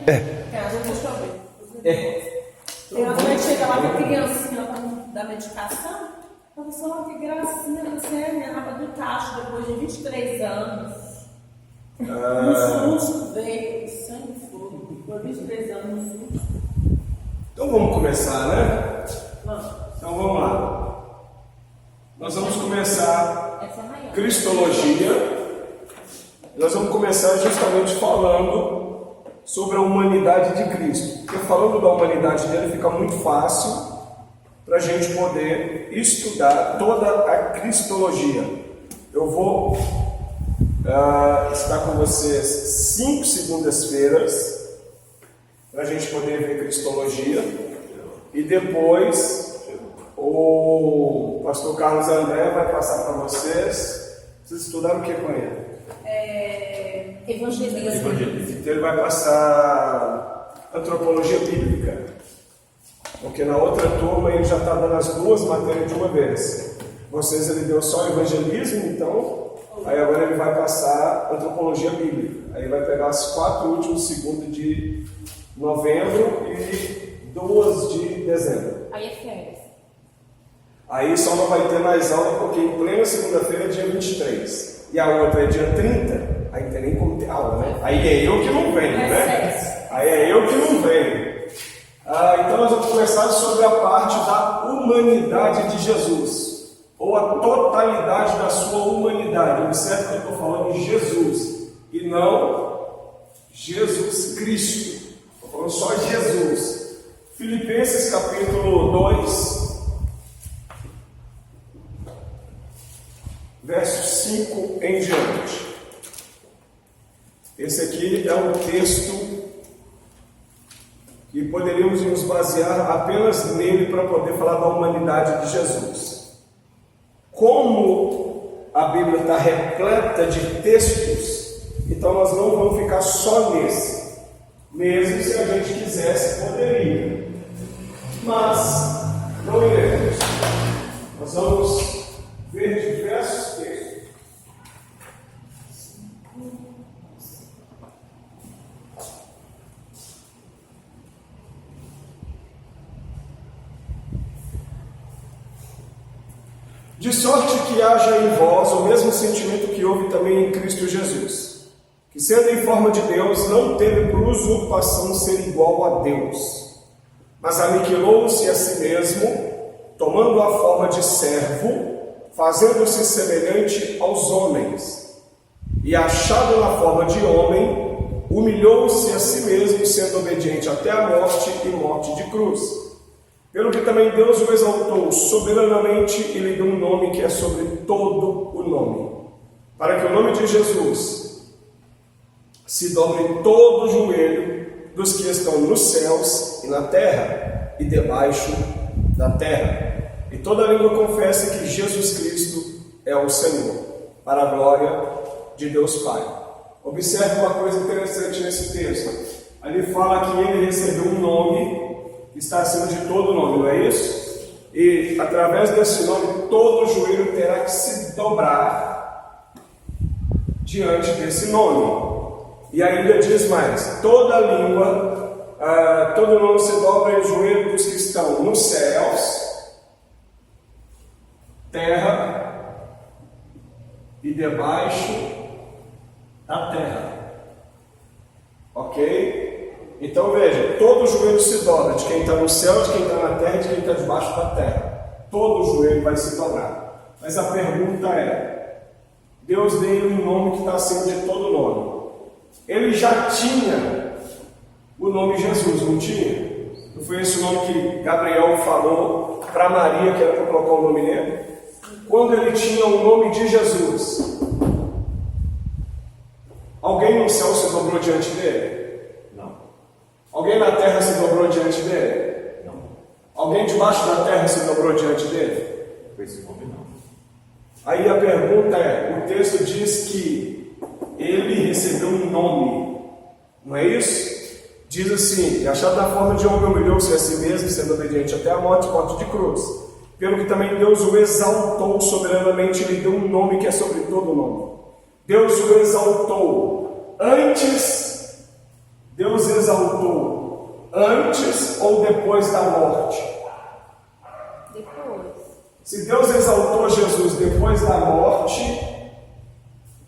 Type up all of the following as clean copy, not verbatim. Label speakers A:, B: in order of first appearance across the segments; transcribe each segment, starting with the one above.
A: Deixa eu ver. Tem uma mãe que chega lá com a criancinha da medicação. Professor, que gracinha, você é minha raba do tacho depois de 23 anos. No susto veio, sangue fogo. Por 23 anos no susto.
B: Então vamos começar, né?
A: Vamos.
B: Então vamos lá. Nós vamos começar Cristologia. Nós vamos começar justamente falando sobre a humanidade de Cristo. Porque falando da humanidade dele fica muito fácil para a gente poder estudar toda a Cristologia. Eu vou estar com vocês 5 segundas-feiras para a gente poder ver Cristologia. E depois o pastor Carlos André vai passar para vocês. Vocês estudaram o que com ele?
A: Evangelismo.
B: Então ele vai passar antropologia bíblica, porque na outra turma ele já está dando as duas matérias de uma vez. Vocês ele deu só evangelismo, então aí agora ele vai passar antropologia bíblica. Aí vai pegar as 4 últimas segundas de novembro e 2 de dezembro.
A: Aí é férias.
B: Aí só não vai ter mais aula porque em plena segunda-feira é dia 23 e a outra é dia 30. Aí não tem nem como ter aula, né? Aí é eu que não venho, né? Aí é eu que não venho. Então nós vamos começar sobre a parte da humanidade de Jesus, ou a totalidade da sua humanidade. Observe que eu estou falando de Jesus e não Jesus Cristo. Estou falando só de Jesus. Filipenses capítulo 2, verso 5 em diante. Esse aqui é um texto que poderíamos nos basear apenas nele para poder falar da humanidade de Jesus. Como a Bíblia está repleta de textos, então nós não vamos ficar só nesse. Mesmo se a gente quisesse, poderia. Mas não iremos. Nós vamos ver diversos textos. De sorte que haja em vós o mesmo sentimento que houve também em Cristo Jesus, que sendo em forma de Deus, não teve por usurpação ser igual a Deus, mas aniquilou-se a si mesmo, tomando a forma de servo, fazendo-se semelhante aos homens, e achado na forma de homem, humilhou-se a si mesmo, sendo obediente até a morte e morte de cruz. Pelo que também Deus o exaltou soberanamente e lhe deu um nome que é sobre todo o nome, para que o nome de Jesus se dobre todo o joelho dos que estão nos céus e na terra e debaixo da terra, e toda língua confesse que Jesus Cristo é o Senhor, para a glória de Deus Pai. Observe uma coisa interessante nesse texto. Ali fala que ele recebeu um nome que está acima de todo nome, não é isso? E através desse nome, todo joelho terá que se dobrar diante desse nome. E ainda diz mais: toda língua, todo nome se dobra em joelho dos que estão nos céus, terra e debaixo da terra. Ok? Então veja, todo joelho se dobra, de quem está no céu, de quem está na terra e de quem está debaixo da terra. Todo joelho vai se dobrar. Mas a pergunta é: Deus deu um nome que está acima de todo nome. Ele já tinha o nome Jesus, não tinha? Não foi esse o nome que Gabriel falou para Maria, que era para colocar o nome nele? Quando ele tinha o nome de Jesus, alguém no céu se dobrou diante dele? Alguém na terra se dobrou diante dele?
C: Não.
B: Alguém debaixo da terra se dobrou diante dele?
C: Com esse nome não.
B: Aí a pergunta é, o texto diz que ele recebeu um nome, não é isso? Diz assim: achado na forma de homem, humilhou-se a si mesmo, sendo obediente até a morte, morte de cruz. Pelo que também Deus o exaltou soberanamente e lhe deu um nome que é sobre todo nome. Deus o exaltou. Antes, Deus Deus exaltou antes ou depois da morte?
C: Depois.
B: Se Deus exaltou Jesus depois da morte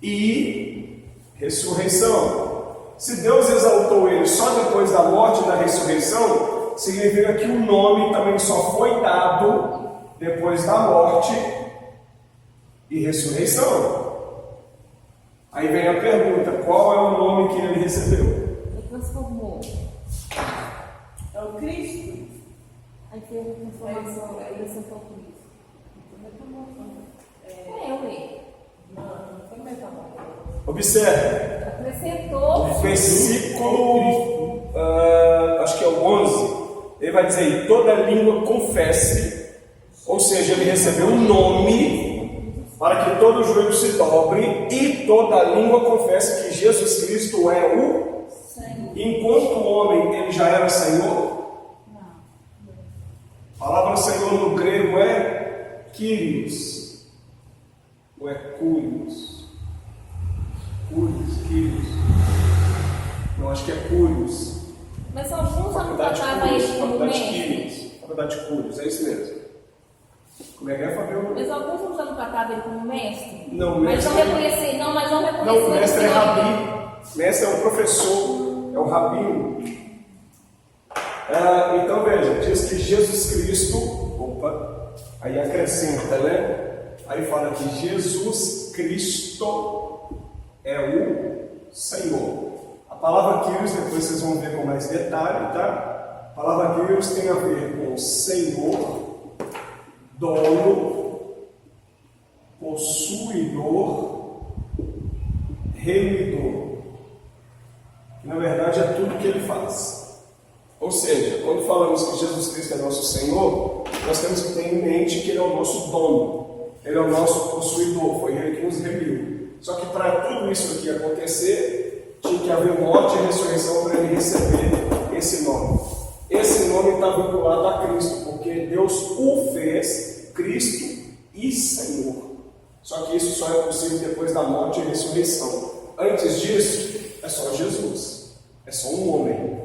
B: e ressurreição. Se Deus exaltou ele só depois da morte e da ressurreição, significa que o nome também só foi dado depois da morte e ressurreição. Aí vem a pergunta: qual é o nome que ele recebeu?
C: Ele transformou.
A: É o Cristo.
C: Aí teve a transformação, ele sentou Cristo. Ué.
A: Não foi metamorfose.
B: Observe,
C: Acrescentou.
B: versículo, acho que é o 11, ele vai dizer: e toda língua confesse, ou seja, ele recebeu um nome para que todo joelho se dobre e toda língua confesse que Jesus Cristo é o
A: Senhor.
B: Enquanto homem, ele já era Senhor. A palavra Senhor no grego é Kyrios, ou é Curios? Kyrios. Não, acho que é Curios.
C: Mas alguns não
B: Faculdade
C: tratavam ele como
B: Faculdade
C: mestre.
B: Kyrios. Faculdade Curios, é isso mesmo. Como é que é, Fabio?
C: Mas alguns não tratavam ele como mestre.
B: Não,
C: Mas
B: mestre.
C: não reconhecer, não, mas não reconhecer.
B: Não, mestre é
C: o nome.
B: rabi. Mestre é o professor, é o rabino. Então veja, diz que Jesus Cristo, aí acrescenta, né? Aí fala que Jesus Cristo é o Senhor. A palavra Kyrios, depois vocês vão ver com mais detalhe, tá? A palavra Kyrios tem a ver com Senhor, dono, possuidor, remidor. Que na verdade é tudo que ele faz. Ou seja, quando falamos que Jesus Cristo é nosso Senhor, nós temos que ter em mente que ele é o nosso dono, ele é o nosso possuidor, foi ele que nos remiu. Só que para tudo isso aqui acontecer, tinha que haver morte e ressurreição para ele receber esse nome. Esse nome está vinculado a Cristo, porque Deus o fez Cristo e Senhor. Só que isso só é possível depois da morte e ressurreição. Antes disso, é só Jesus, é só um homem.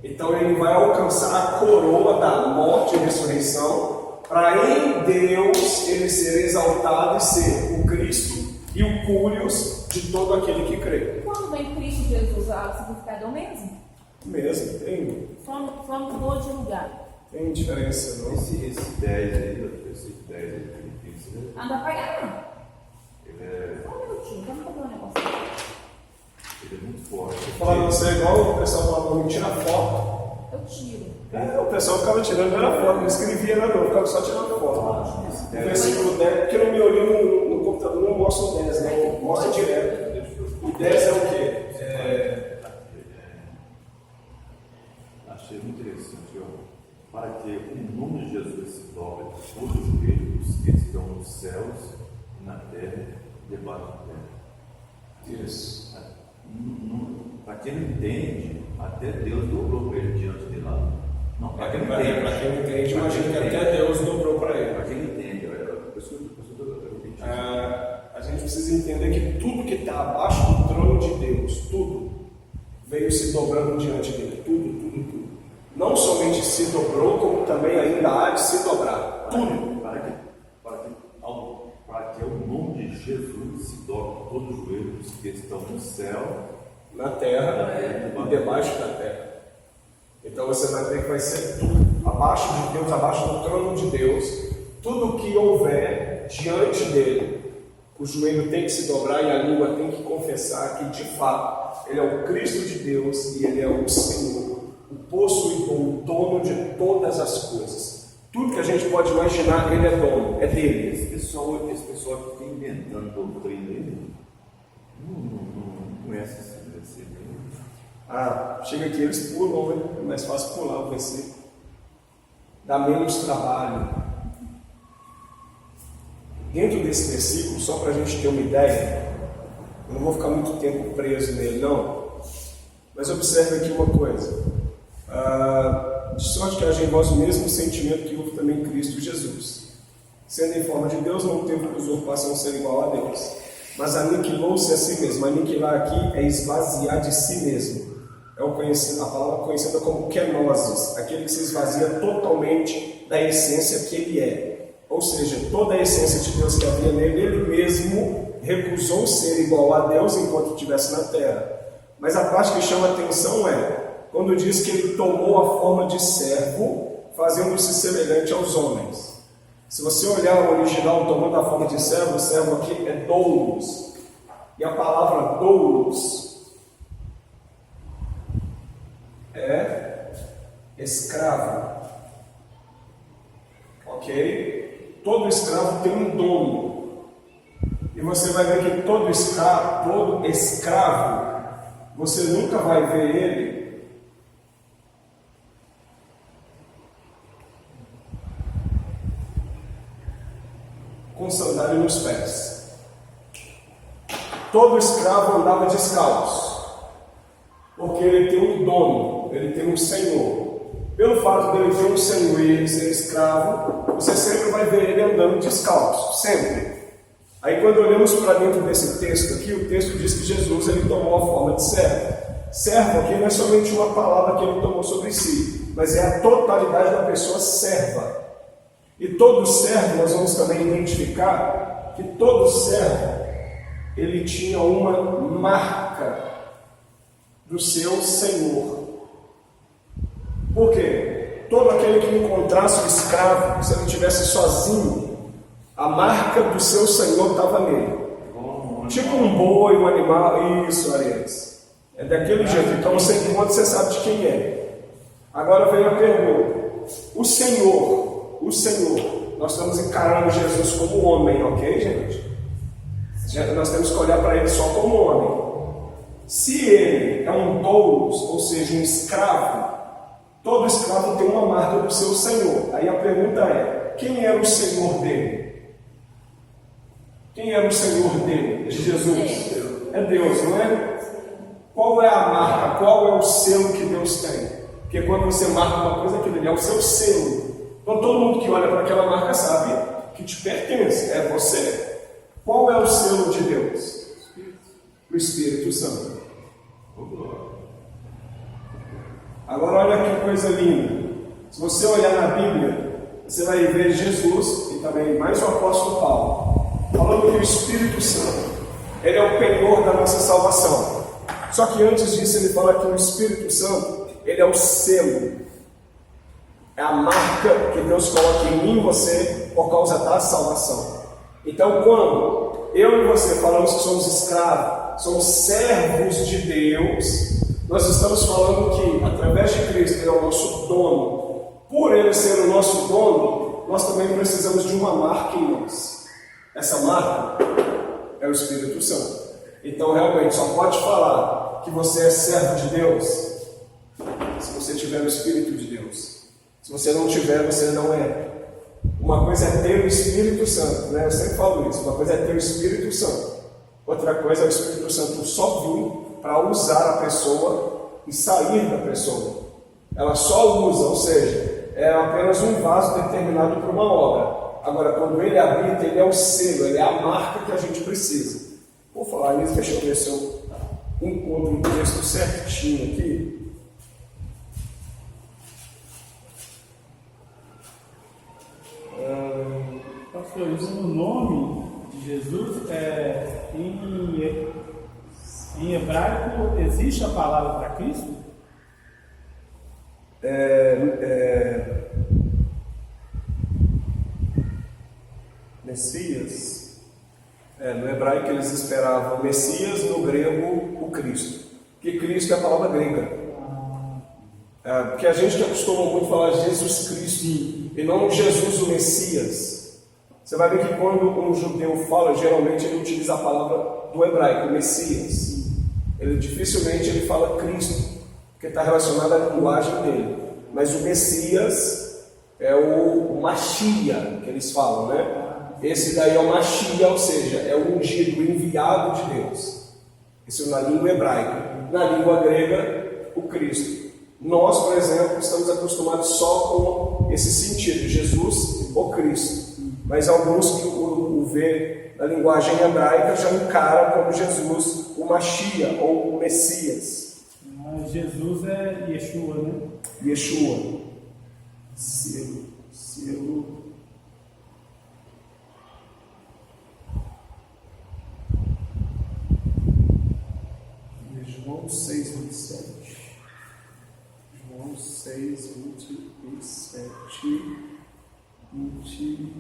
B: Então ele vai alcançar a coroa da morte e ressurreição, para em Deus ele ser exaltado e ser o Cristo e o Curios de todo aquele que crê.
C: Quando vem Cristo Jesus, o significado é o mesmo?
B: Mesmo, tem
C: Só mudou de lugar.
B: diferença, não?
D: Esse 10 aí, esse 10 aí, Filipenses, né?
C: Anda pra cá,
D: Ele é
C: não. Só um minutinho, vamos fazer um negócio.
D: muito forte.
B: Vou falar pra você, igual o pessoal falava pra mim, tira foto.
C: Eu tiro.
B: O pessoal ficava tirando, não era foto, não escrevia nada, não, ficava só tirando foto. O versículo 10, porque no miolinho no computador não mostra o 10, né? Mostra direto. O 10 é o quê?
D: Achei muito interessante, ó. Para que o nome de Jesus se dobre todos os joelhos que estão nos céus, na terra e debaixo da terra.
B: Isso.
D: Para quem não entende, até Deus dobrou para ele diante de lá. Não,
B: Para quem não entende, imagina que até Deus dobrou para ele.
D: Para quem não entende,
B: A gente precisa entender que tudo que está abaixo do trono de Deus, tudo, veio se dobrando diante dele. Tudo. Não somente se dobrou, como também ainda há de se dobrar. Tudo.
D: Para que o nome de Jesus se dobre todos os joelhos que estão no céu,
B: Na terra e debaixo da terra. Então você vai ver que vai ser tudo abaixo de Deus, abaixo do trono de Deus. Tudo que houver diante dele, o joelho tem que se dobrar e a língua tem que confessar que de fato ele é o Cristo de Deus e ele é o Senhor, o possuidor, o dono de todas as coisas. Tudo que a gente pode imaginar, ele é dono, é dele.
D: esse pessoal que fica inventando doutrina aí, não conhece esse versículo.
B: Chega aqui, eles pulam, né? É mais fácil pular o versículo. Dá menos trabalho. Dentro desse versículo, só para a gente ter uma ideia, eu não vou ficar muito tempo preso nele, não, mas observe aqui uma coisa. De sorte que haja em vós o mesmo sentimento que houve também em Cristo Jesus. Sendo em forma de Deus, não teve usurpação ser igual a Deus, mas aniquilou-se a si mesmo. Aniquilar aqui é esvaziar de si mesmo. a palavra conhecida como kenosis, aquele que se esvazia totalmente da essência que ele é. Ou seja, toda a essência de Deus que havia nele, ele mesmo recusou ser igual a Deus enquanto estivesse na terra. Mas a parte que chama a atenção é quando diz que ele tomou a forma de servo, fazendo-se semelhante aos homens. Se você olhar o original tomando a forma de servo, o servo aqui é doulos. E a palavra doulos é escravo. Ok? Todo escravo tem um dono. E você vai ver que todo escravo, você nunca vai ver ele com sandália nos pés. Todo escravo andava descalço, porque ele tem um dono, ele tem um senhor. Pelo fato dele ter um senhor e ele ser escravo, você sempre vai ver ele andando descalço, sempre. Aí quando olhamos para dentro desse texto aqui, o texto diz que Jesus ele tomou a forma de servo. Servo aqui não é somente uma palavra que ele tomou sobre si, mas é a totalidade da pessoa serva. E todo servo, nós vamos também identificar que todo servo, ele tinha uma marca do seu senhor. Por quê? Todo aquele que encontrasse o escravo, se ele estivesse sozinho, a marca do seu senhor estava nele. Tipo um boi, um animal, isso, Arias. É daquele jeito. Então você encontra, você sabe de quem é. Agora vem a pergunta. O Senhor, nós estamos encarando Jesus como homem, ok, gente? Nós temos que olhar para ele só como homem. Se ele é um doulos, ou seja, um escravo, todo escravo tem uma marca do seu senhor. Aí a pergunta é, quem era o senhor dele? Quem era o senhor dele? De Jesus? É Deus, não é? Qual é a marca? Qual é o selo que Deus tem? Porque quando você marca uma coisa, aquilo é o seu selo. Então todo mundo que olha para aquela marca sabe que te pertence, é você. Qual é o selo de Deus? O Espírito Santo. Agora olha que coisa linda. Se você olhar na Bíblia, você vai ver Jesus e também mais o apóstolo Paulo falando que o Espírito Santo ele é o penhor da nossa salvação. Só que antes disso ele fala que o Espírito Santo ele é o selo. É a marca que Deus coloca em mim e você por causa da salvação. Então quando eu e você falamos que somos escravos, somos servos de Deus, nós estamos falando que através de Cristo ele é o nosso dono. Por ele ser o nosso dono, nós também precisamos de uma marca em nós. Essa marca é o Espírito Santo. Então realmente só pode falar que você é servo de Deus se você tiver o Espírito de Deus. Se você não tiver, você não é. Uma coisa é ter o Espírito Santo, né? Eu sempre falo isso. Uma coisa é ter o Espírito Santo. Outra coisa é o Espírito Santo só vir para usar a pessoa e sair da pessoa. Ela só usa, ou seja, é apenas um vaso determinado para uma obra. Agora, quando ele habita, ele é o selo, ele é a marca que a gente precisa. Vou falar nisso, deixa eu ver se eu encontro um texto certinho aqui.
E: Pastor, o nome de Jesus, em hebraico, existe a palavra para Cristo?
B: Messias. No hebraico eles esperavam Messias, no grego o Cristo. Porque Cristo é a palavra grega. Porque a gente que acostuma muito falar Jesus Cristo e não Jesus o Messias. Você vai ver que quando um judeu fala, geralmente ele utiliza a palavra do hebraico, Messias. Ele dificilmente ele fala Cristo, porque está relacionado à linguagem dele. Mas o Messias é o Mashiach, que eles falam, né? Esse daí é o Mashiach, ou seja, é o ungido, o enviado de Deus. Isso na língua hebraica. Na língua grega, o Cristo. Nós, por exemplo, estamos acostumados só com esse sentido, Jesus ou Cristo. Mas alguns que o vê na linguagem hebraica já encaram como Jesus, o Mashiach ou o Messias.
E: Jesus é Yeshua, né?
B: Yeshua. Selo. João 6:27. João 6:27. 20.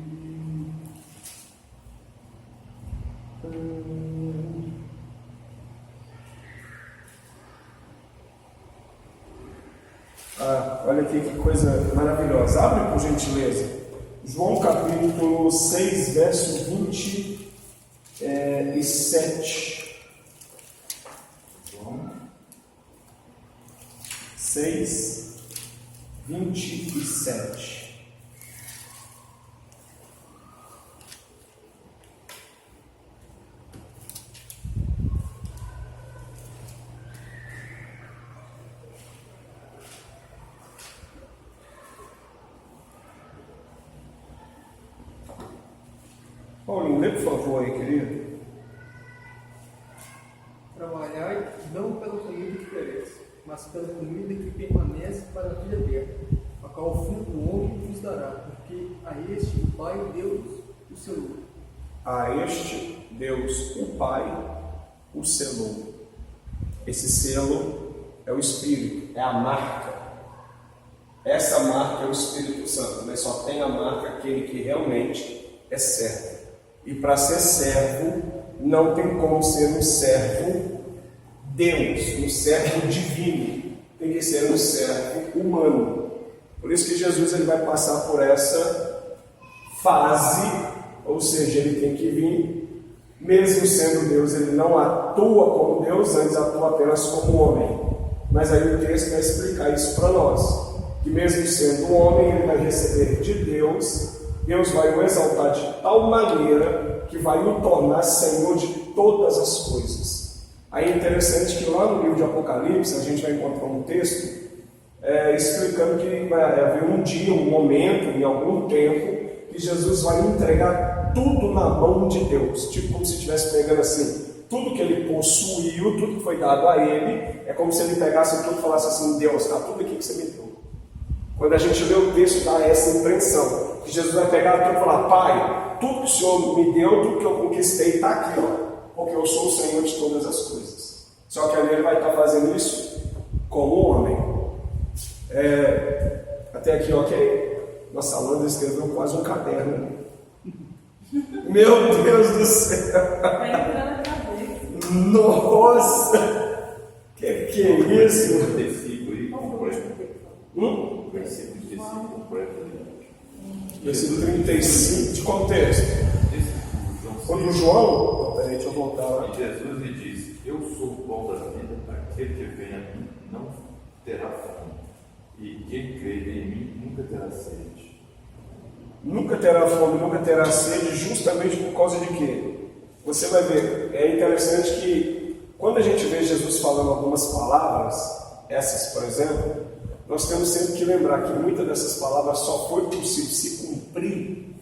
B: Olha aqui que coisa maravilhosa. Abre por gentileza. João capítulo 6, verso 27. João 6, 27. Paulinho, lê por favor aí, querido.
F: Trabalhai não pela comida que perece, mas pela comida que permanece para a vida eterna, a qual o Filho do Homem vos dará, porque a este o Pai Deus o selou.
B: A este Deus, o Pai, o selou. Esse selo é o Espírito, é a marca. Essa marca é o Espírito Santo, mas só tem a marca aquele que realmente é servo. E para ser servo, não tem como ser um servo Deus, um servo divino. Tem que ser um servo humano. Por isso que Jesus ele vai passar por essa fase, ou seja, ele tem que vir, mesmo sendo Deus, ele não atua como Deus, antes atua apenas como homem. Mas aí o texto vai explicar isso para nós, que mesmo sendo homem, ele vai receber de Deus. Deus vai o exaltar de tal maneira que vai o tornar Senhor de todas as coisas. Aí é interessante que lá no livro de Apocalipse a gente vai encontrar um texto explicando que vai haver um dia, um momento, em algum tempo, que Jesus vai entregar tudo na mão de Deus. Tipo como se estivesse pegando assim, tudo que ele possuiu, tudo que foi dado a ele, é como se ele pegasse tudo e falasse assim: Deus, está tudo aqui que você me deu. Quando a gente lê o texto, dá essa impressão que Jesus vai pegar tudo e falar: Pai, tudo que o Senhor me deu, tudo que eu conquistei está aqui, ó, porque eu sou o Senhor de todas as coisas. Só que ali ele vai estar fazendo isso como homem. Até aqui, ok? Nossa Alana escreveu quase um caderno. Meu Deus do céu! Nossa! Que é isso? Versículo 35, de qual texto? O do João? Peraí, deixa eu voltar lá.
D: E Jesus lhe disse: Eu sou o pão da vida, aquele que vem a mim não terá fome, e quem crê em mim nunca terá sede.
B: Nunca terá fome, nunca terá sede, justamente por causa de quê? Você vai ver, é interessante que quando a gente vê Jesus falando algumas palavras, essas por exemplo, nós temos sempre que lembrar que muitas dessas palavras só foi possível se cumprir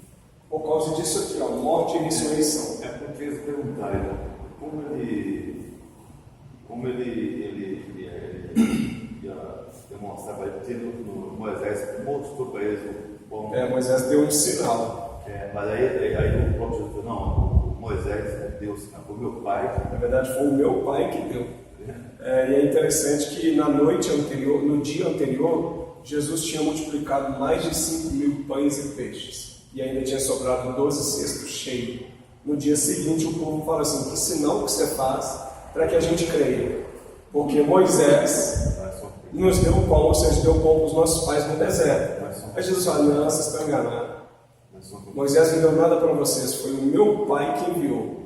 B: por causa disso aqui, ó, morte e ressurreição.
D: É porque eles perguntaram como ele ia demonstrar para ele, porque Moisés mostrou para eles o pão.
B: Moisés deu um sinal.
D: Mas aí o próprio Jesus falou: não, Moisés é Deus, não, foi meu pai.
B: Na verdade foi o meu pai que deu. E é interessante que no dia anterior, Jesus tinha multiplicado mais de 5.000 pães e peixes. E ainda tinha sobrado 12 cestos cheios. No dia seguinte o povo fala assim: que sinal que você faz para que a gente creia? Porque Moisés nos deu pão, ou seja, deu pão para os nossos pais no deserto. Aí Jesus fala: não, vocês estão enganados. Moisés não deu nada para vocês, foi o meu pai que enviou.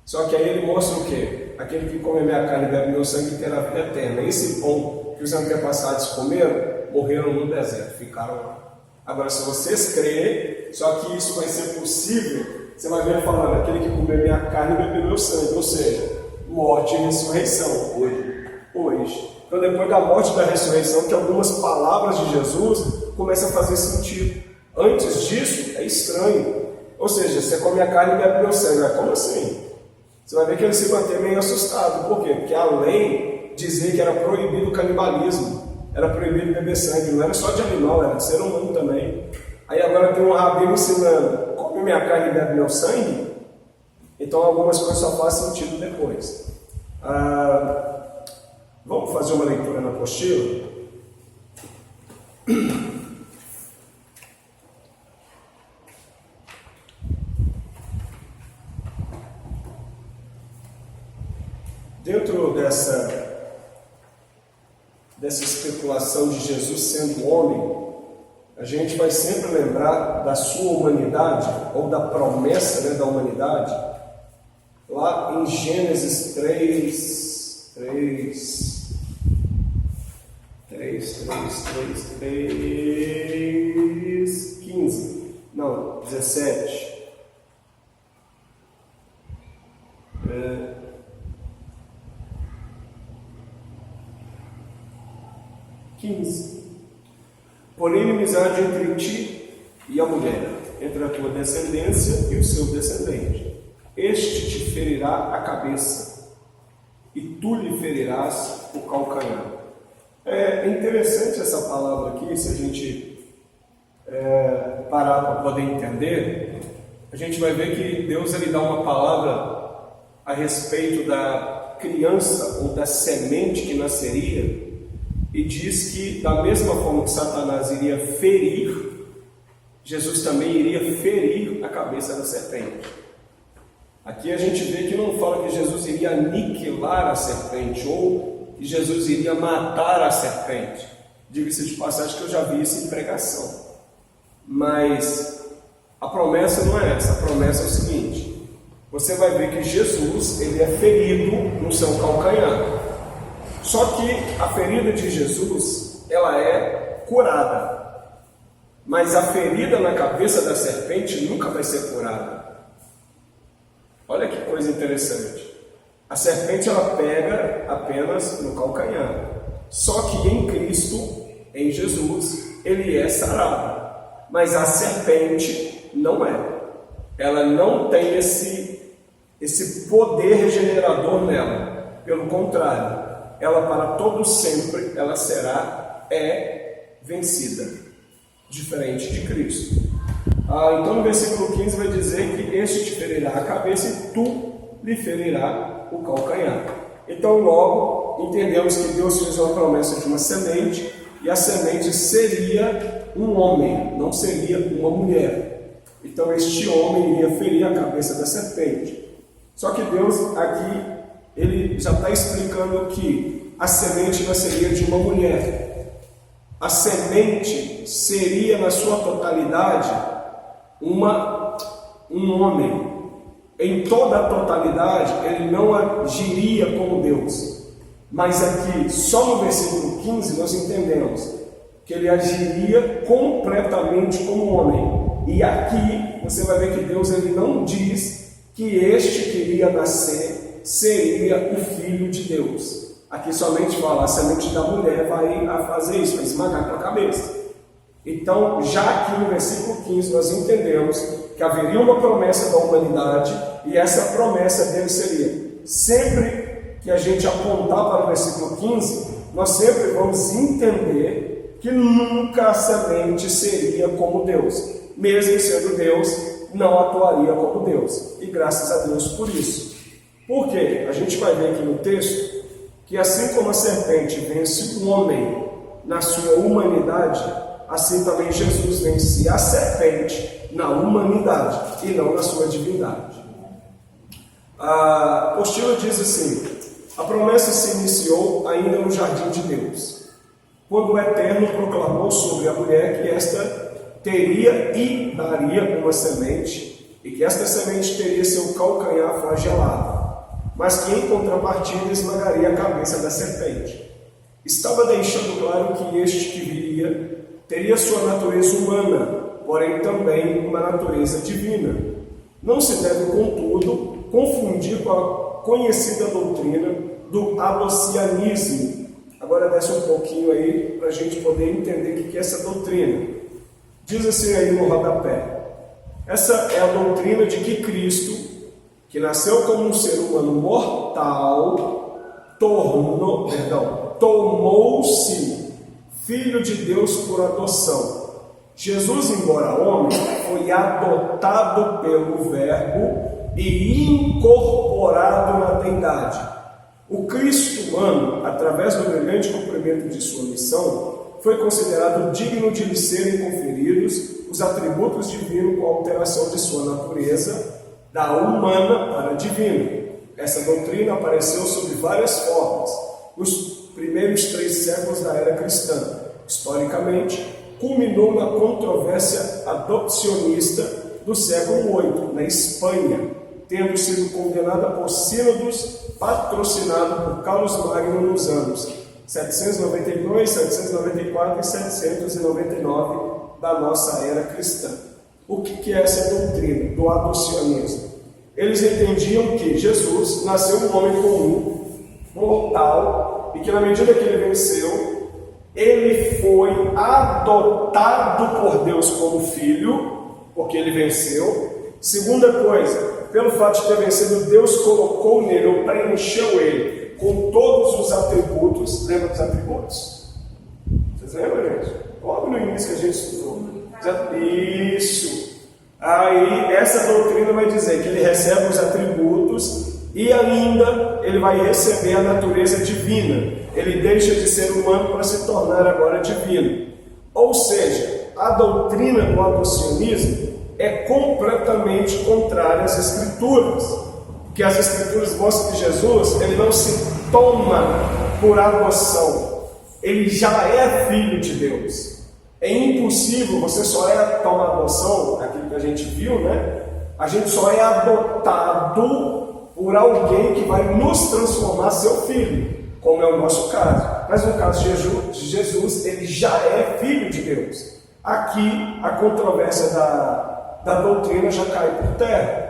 B: Só que aí ele mostra o quê? Aquele que come minha carne e bebe meu sangue terá vida eterna. Esse pão que os antepassados comeram, morreram no deserto, ficaram lá. Agora, se vocês crerem, só que isso vai ser possível, você vai ver falando: aquele que comer minha carne e beber meu sangue, ou seja, morte e ressurreição. Hoje. Então, depois da morte e da ressurreição, que algumas palavras de Jesus começam a fazer sentido. Antes disso, é estranho. Ou seja, você come a carne e bebe meu sangue. Como assim? Você vai ver que ele se mantém meio assustado. Por quê? Porque a lei dizer que era proibido o canibalismo, era proibido beber sangue, não era só de animal, era de ser humano também. Aí agora tem um rabino ensinando, come minha carne e bebe meu sangue, então algumas coisas só fazem sentido depois. Vamos fazer uma leitura na apostila? Dentro dessa especulação de Jesus sendo homem, a gente vai sempre lembrar da sua humanidade, ou da promessa, da humanidade, lá em Gênesis 17. 15. Porém, inimizade entre ti e a mulher, entre a tua descendência e o seu descendente. Este te ferirá a cabeça, e tu lhe ferirás o calcanhar. É interessante essa palavra aqui, se a gente parar para poder entender, a gente vai ver que Deus ele dá uma palavra a respeito da criança ou da semente que nasceria, e diz que da mesma forma que Satanás iria ferir, Jesus também iria ferir a cabeça da serpente. Aqui a gente vê que não fala que Jesus iria aniquilar a serpente ou que Jesus iria matar a serpente. Diga-se de passagem que eu já vi isso em pregação. Mas a promessa não é essa. A promessa é o seguinte: você vai ver que Jesus ele é ferido no seu calcanhar. Só que a ferida de Jesus, ela é curada. Mas a ferida na cabeça da serpente nunca vai ser curada. Olha que coisa interessante. A serpente, ela pega apenas no calcanhar. Só que em Cristo, em Jesus, ele é sarado. Mas a serpente não é. Ela não tem esse poder regenerador nela. Pelo contrário, ela para todo sempre, ela será vencida, diferente de Cristo. Então no versículo 15 vai dizer que este te ferirá a cabeça e tu lhe ferirá o calcanhar. Então logo entendemos que Deus fez uma promessa de uma semente, e a semente seria um homem, não seria uma mulher. Então este homem iria ferir a cabeça da serpente. Só que Deus aqui ele já está explicando que a semente nasceria de uma mulher. A semente seria, na sua totalidade, um homem. Em toda a totalidade, ele não agiria como Deus. Mas aqui, só no versículo 15, nós entendemos que ele agiria completamente como homem. E aqui, você vai ver que Deus ele não diz que este que iria nascer seria o Filho de Deus. Aqui somente fala, a semente da mulher vai fazer isso, vai esmagar com a cabeça. Então, já aqui no versículo 15, nós entendemos que haveria uma promessa da humanidade, e essa promessa dele seria, sempre que a gente apontar para o versículo 15, nós sempre vamos entender que nunca a semente seria como Deus. Mesmo sendo Deus, não atuaria como Deus. E graças a Deus por isso. Por quê? A gente vai ver aqui no texto que assim como a serpente vence o homem na sua humanidade, assim também Jesus vence a serpente na humanidade e não na sua divindade. A apostila diz assim: a promessa se iniciou ainda no jardim de Deus, quando o Eterno proclamou sobre a mulher que esta teria e daria uma semente, e que esta semente teria seu calcanhar flagelado, mas que em contrapartida esmagaria a cabeça da serpente. Estava deixando claro que este que viria teria sua natureza humana, porém também uma natureza divina. Não se deve, contudo, confundir com a conhecida doutrina do abocianismo. Agora desce um pouquinho aí para a gente poder entender o que é essa doutrina. Diz assim aí no rodapé: essa é a doutrina de que Cristo, que nasceu como um ser humano mortal, tomou-se Filho de Deus por adoção. Jesus, embora homem, foi adotado pelo Verbo e incorporado na Deidade. O Cristo humano, através do brilhante cumprimento de sua missão, foi considerado digno de lhe serem conferidos os atributos divinos com a alteração de sua natureza, da humana para a divina. Essa doutrina apareceu sob várias formas nos primeiros 3 séculos da era cristã. Historicamente, culminou na controvérsia adopcionista do século VIII, na Espanha, tendo sido condenada por sínodos patrocinado por Carlos Magno nos anos 792, 794 e 799 da nossa era cristã. O que é essa doutrina do adocionismo? Eles entendiam que Jesus nasceu um homem comum, mortal, e que na medida que ele venceu, ele foi adotado por Deus como filho, porque ele venceu. Segunda coisa, pelo fato de ter vencido, Deus colocou nele, ou preencheu ele, com todos os atributos. Lembra dos atributos? Vocês lembram, gente? Logo no início que a gente estudou. Isso. Aí, essa doutrina vai dizer que ele recebe os atributos e ainda ele vai receber a natureza divina. Ele deixa de ser humano para se tornar agora divino. Ou seja, a doutrina do adocionismo é completamente contrária às Escrituras. Porque as Escrituras mostram que Jesus, ele não se toma por adoção. Ele já é filho de Deus. É impossível, você só toma adoção, aquilo que a gente viu, né? A gente só é adotado por alguém que vai nos transformar seu filho, como é o nosso caso. Mas no caso de Jesus, ele já é filho de Deus. Aqui, a controvérsia da doutrina já cai por terra.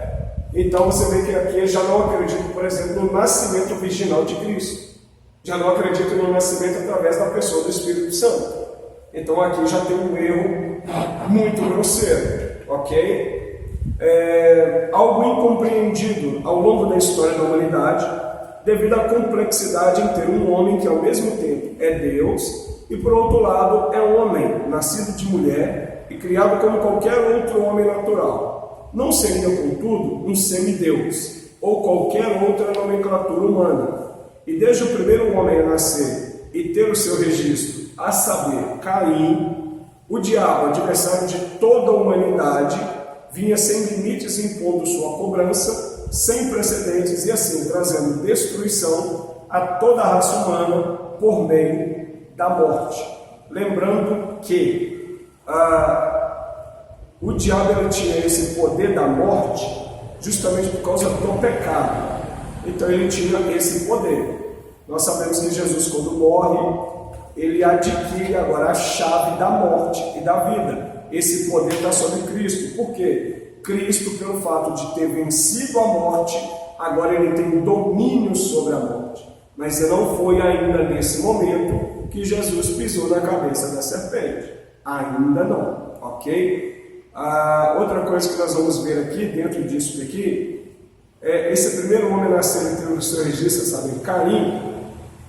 B: Então você vê que aqui eu já não acredito, por exemplo, no nascimento virginal de Cristo. Já não acredito no nascimento através da pessoa do Espírito Santo. Então aqui já tem um erro muito grosseiro, ok? Algo incompreendido ao longo da história da humanidade, devido à complexidade em ter um homem que ao mesmo tempo é Deus e por outro lado é um homem, nascido de mulher e criado como qualquer outro homem natural. Não seria, contudo, um semideus ou qualquer outra nomenclatura humana. E desde o primeiro homem a nascer e ter o seu registro, a saber, Caim, o diabo, adversário de toda a humanidade, vinha sem limites impondo sua cobrança, sem precedentes e assim trazendo destruição a toda a raça humana por meio da morte. Lembrando que o diabo ele tinha esse poder da morte justamente por causa do pecado. Então ele tinha esse poder. Nós sabemos que Jesus, quando morre, ele adquire agora a chave da morte e da vida. Esse poder está sobre Cristo. Por quê? Cristo, pelo fato de ter vencido a morte, agora ele tem domínio sobre a morte. Mas não foi ainda nesse momento que Jesus pisou na cabeça da serpente. Ainda não, ok? Outra coisa que nós vamos ver aqui, dentro disso daqui, é esse primeiro homem nasceu e teve o seu registro, sabe? Caim.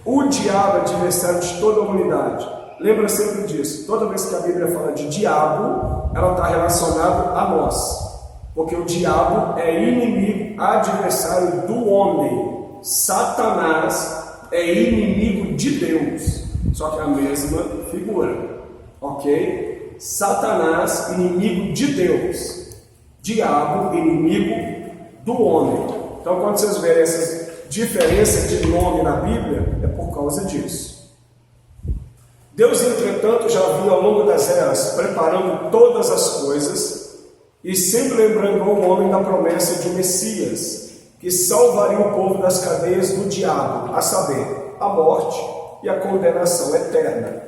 B: O diabo é adversário de toda a humanidade. Lembra sempre disso. Toda vez que a Bíblia fala de diabo, ela está relacionada a nós. Porque o diabo é inimigo, adversário do homem. Satanás é inimigo de Deus. Só que é a mesma figura. Ok? Satanás, inimigo de Deus. Diabo, inimigo do homem. Então, quando vocês verem essas diferença de nome na Bíblia, é por causa disso. Deus, entretanto, já vinha ao longo das eras preparando todas as coisas e sempre lembrando ao homem da promessa de um Messias que salvaria o povo das cadeias do diabo, a saber, a morte e a condenação eterna.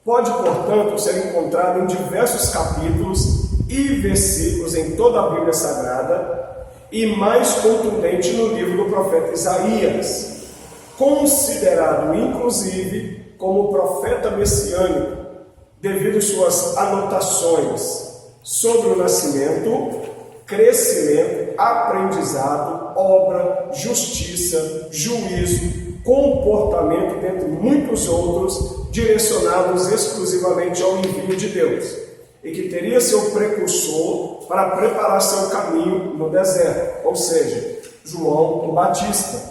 B: Pode, portanto, ser encontrado em diversos capítulos e versículos em toda a Bíblia Sagrada e mais contundente no livro do profeta Isaías, considerado inclusive como profeta messiânico, devido às suas anotações sobre o nascimento, crescimento, aprendizado, obra, justiça, juízo, comportamento, dentre muitos outros, direcionados exclusivamente ao envio de Deus, e que teria seu precursor para preparar seu caminho no deserto, ou seja, João o Batista.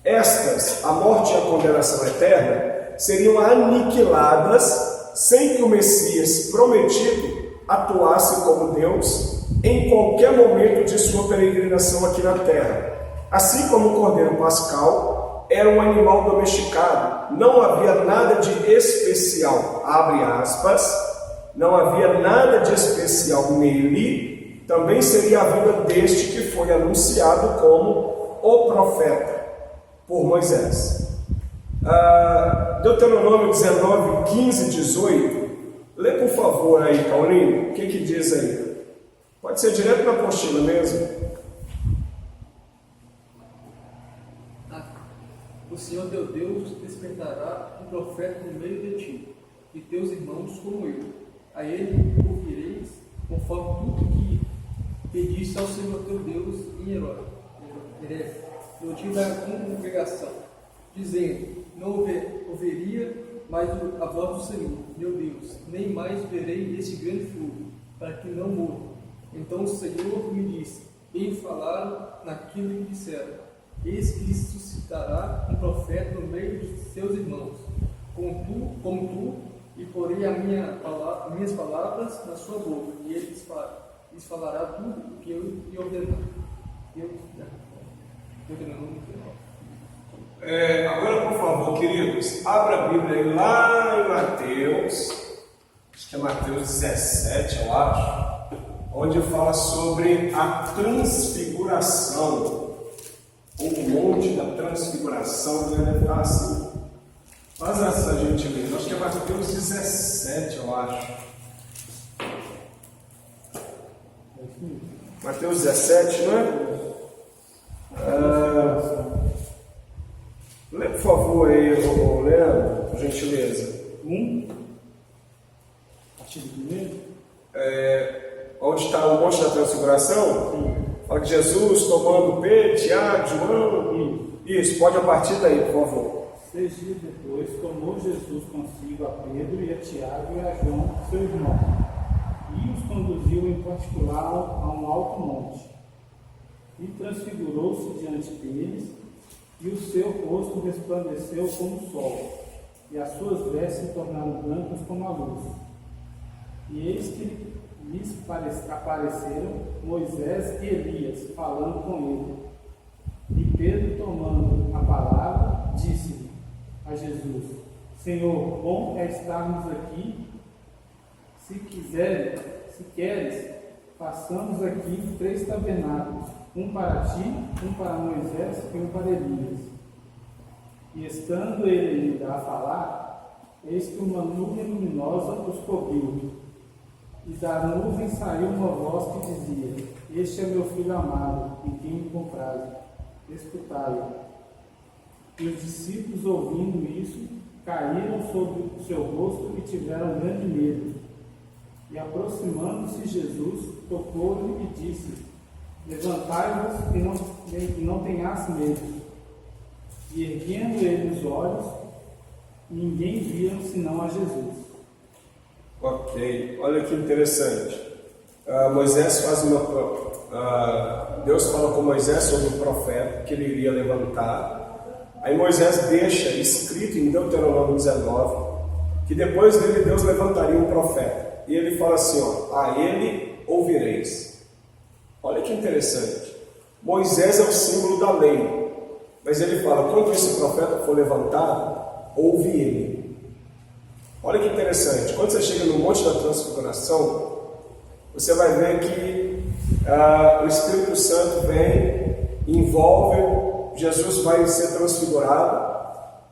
B: Estas, a morte e a condenação eterna, seriam aniquiladas sem que o Messias prometido atuasse como Deus em qualquer momento de sua peregrinação aqui na terra. Assim como o cordeiro pascal era um animal domesticado, não havia nada de especial, abre aspas, não havia nada de especial nele, também seria a vida deste que foi anunciado como o profeta por Moisés. Deuteronômio 19, 15, 18. Lê por favor aí, Paulinho, o que diz aí? Pode ser direto na apostila mesmo.
F: O Senhor teu Deus despertará um profeta no meio de ti, e teus irmãos como eu. A ele ouvireis, conforme tudo que pediste ao Senhor teu Deus em no dia da congregação, dizendo: não ouviria mais a voz do Senhor, meu Deus, nem mais verei este grande fogo, para que não morra. Então o Senhor me disse: bem falaram naquilo que disseram. Eis que suscitará um profeta no meio de seus irmãos, como tu, e porei as minhas palavras na sua boca, e ele lhes falará tudo o que eu lhe ordenar.
B: Agora, por favor, queridos, abra a Bíblia aí lá em Mateus, acho que é Mateus 17, eu acho, onde fala sobre a transfiguração. O monte da transfiguração, deve estar assim. Faz essa gentileza, acho que é Mateus 17, eu acho. Mateus 17, não é? Lê por favor aí, Leandro, por gentileza.
E: Artigo 1.
B: Onde está o monte da transfiguração? Sim. Fala que Jesus tomando Pedro, Tiago, João. Isso, pode a partir daí, por favor.
E: 6 dias depois, tomou Jesus consigo a Pedro e a Tiago e a João, seu irmão, e os conduziu em particular a um alto monte. E transfigurou-se diante deles, e o seu rosto resplandeceu como o sol, e as suas vestes se tornaram brancas como a luz. E eis que lhes apareceram Moisés e Elias, falando com ele. E Pedro, tomando a palavra, disse a Jesus: Senhor, bom é estarmos aqui. Se queres, façamos aqui 3 tabernáculos, um para ti, um para Moisés e um para Elias. E estando ele ainda a falar, eis que uma nuvem luminosa os cobriu. E da nuvem saiu uma voz que dizia: Este é meu filho amado, em quem me comprazo, escutai-o. E os discípulos, ouvindo isso, caíram sobre o seu rosto e tiveram grande medo. E aproximando-se Jesus, tocou-lhe e disse: Levantai-vos e não tenhas medo. E erguendo ele os olhos, ninguém via senão a Jesus.
B: Ok, olha que interessante. Deus fala com Moisés sobre o profeta que ele iria levantar. Aí Moisés deixa escrito em Deuteronômio 19 que depois dele Deus levantaria um profeta. E ele fala assim, a ele ouvireis. Olha que interessante. Moisés é o símbolo da lei, mas ele fala, quando esse profeta for levantado, ouve ele. Olha que interessante, quando você chega no Monte da Transfiguração, você vai ver que o Espírito Santo vem, envolve, Jesus vai ser transfigurado,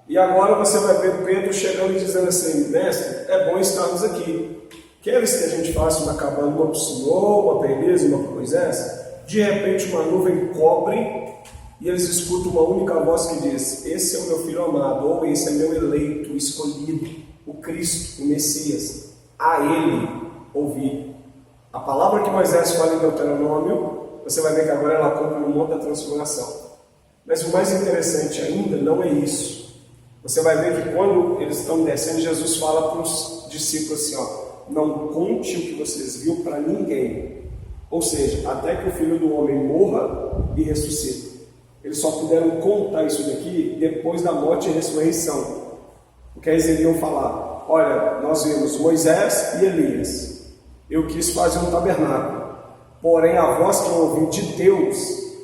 B: e agora você vai ver Pedro chegando e dizendo assim, mestre, é bom estarmos aqui. Queres que a gente faça uma cabana, uma para o Senhor, uma para Elias, uma para Moisés? De repente uma nuvem cobre, e eles escutam uma única voz que diz, esse é o meu filho amado, ou esse é meu eleito, escolhido, o Cristo, o Messias, a ele ouvir. A palavra que Moisés fala em Deuteronômio, você vai ver que agora ela cumpre no Monte da Transfiguração. Mas o mais interessante ainda não é isso. Você vai ver que quando eles estão descendo, Jesus fala para os discípulos assim, ó, não conte o que vocês viram para ninguém. Ou seja, até que o Filho do Homem morra e ressuscite. Eles só puderam contar isso daqui depois da morte e ressurreição. Porque aí eles iriam falar, olha, nós vimos Moisés e Elias. Eu quis fazer um tabernáculo. Porém, a voz que eu ouvi de Deus,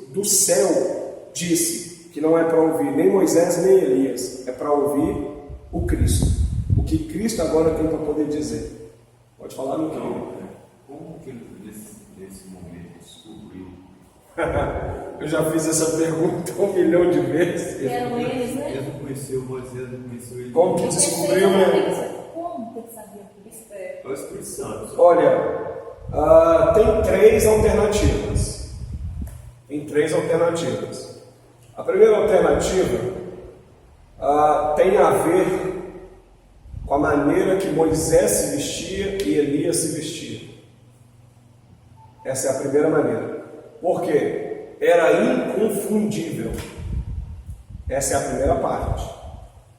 B: do céu, disse que não é para ouvir nem Moisés nem Elias, é para ouvir o Cristo. O que Cristo agora tem para poder dizer. Pode falar, meu querido?
D: Como que ele, nesse momento, descobriu?
B: Eu já fiz essa pergunta 1 milhão de vezes.
C: Eram eles, né?
D: Ele não conheceu Moisés, não conheceu ele.
B: Como que descobriu, né?
C: Como que ele sabia disso?
D: É o Espírito Santo.
B: Olha, tem três alternativas. A primeira alternativa tem a ver com a maneira que Moisés se vestia e Elias se vestia. Essa é a primeira maneira. Por quê? Era inconfundível. Essa é a primeira parte.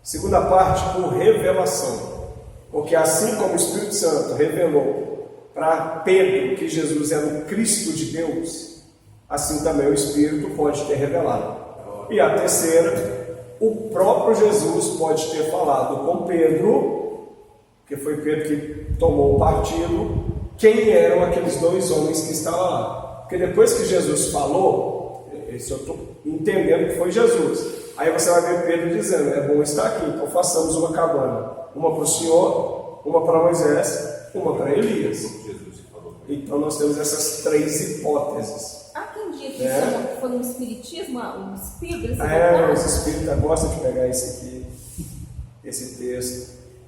B: Segunda parte, por revelação. Porque assim como o Espírito Santo revelou para Pedro que Jesus era o Cristo de Deus, assim também o Espírito pode ter revelado. E a terceira, o próprio Jesus pode ter falado com Pedro, que foi Pedro que tomou o partido, quem eram aqueles dois homens que estavam lá. Porque depois que Jesus falou, isso eu estou entendendo que foi Jesus. Aí você vai ver Pedro dizendo, é bom estar aqui, então façamos uma cabana. Uma para o Senhor, uma para Moisés, uma para Elias. Então nós temos essas três hipóteses.
C: Há quem diga que foi um espiritismo, um espírito?
B: Os espíritas gostam de pegar esse texto.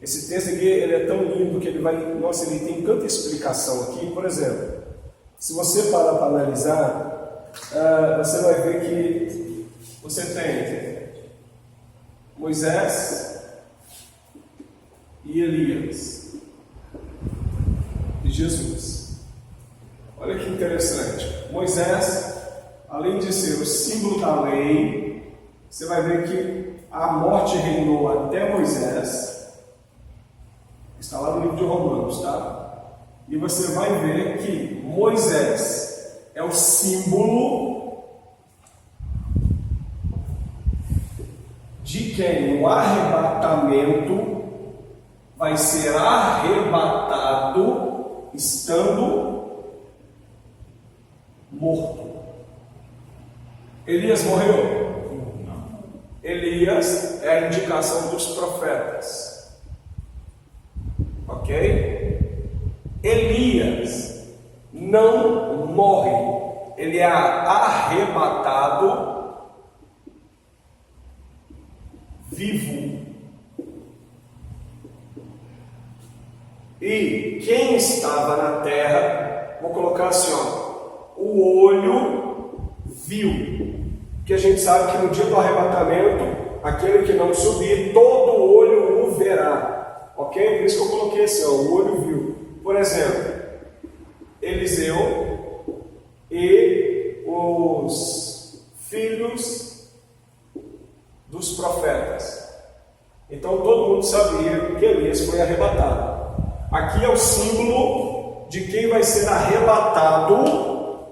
B: Esse texto aqui, ele é tão lindo que ele vai... Nossa, ele tem tanta explicação aqui. Por exemplo, se você parar para analisar, você vai ver que você tem Moisés e Elias e Jesus. Olha que interessante. Moisés, além de ser o símbolo da lei, você vai ver que a morte reinou até Moisés. Está lá no livro de Romanos, tá? E você vai ver que Moisés é o símbolo de quem o arrebatamento vai ser arrebatado estando morto. Elias morreu? Não. Elias é a indicação dos profetas. Ok? Elias não morre, ele é arrebatado vivo. E quem estava na terra, vou colocar assim, ó, o olho viu, que a gente sabe que no dia do arrebatamento, aquele que não subir, todo olho o verá. Ok? Por isso que eu coloquei assim, ó, o olho viu. Por exemplo, Eliseu e os filhos dos profetas. Então todo mundo sabia que Elias foi arrebatado. Aqui é o símbolo de quem vai ser arrebatado,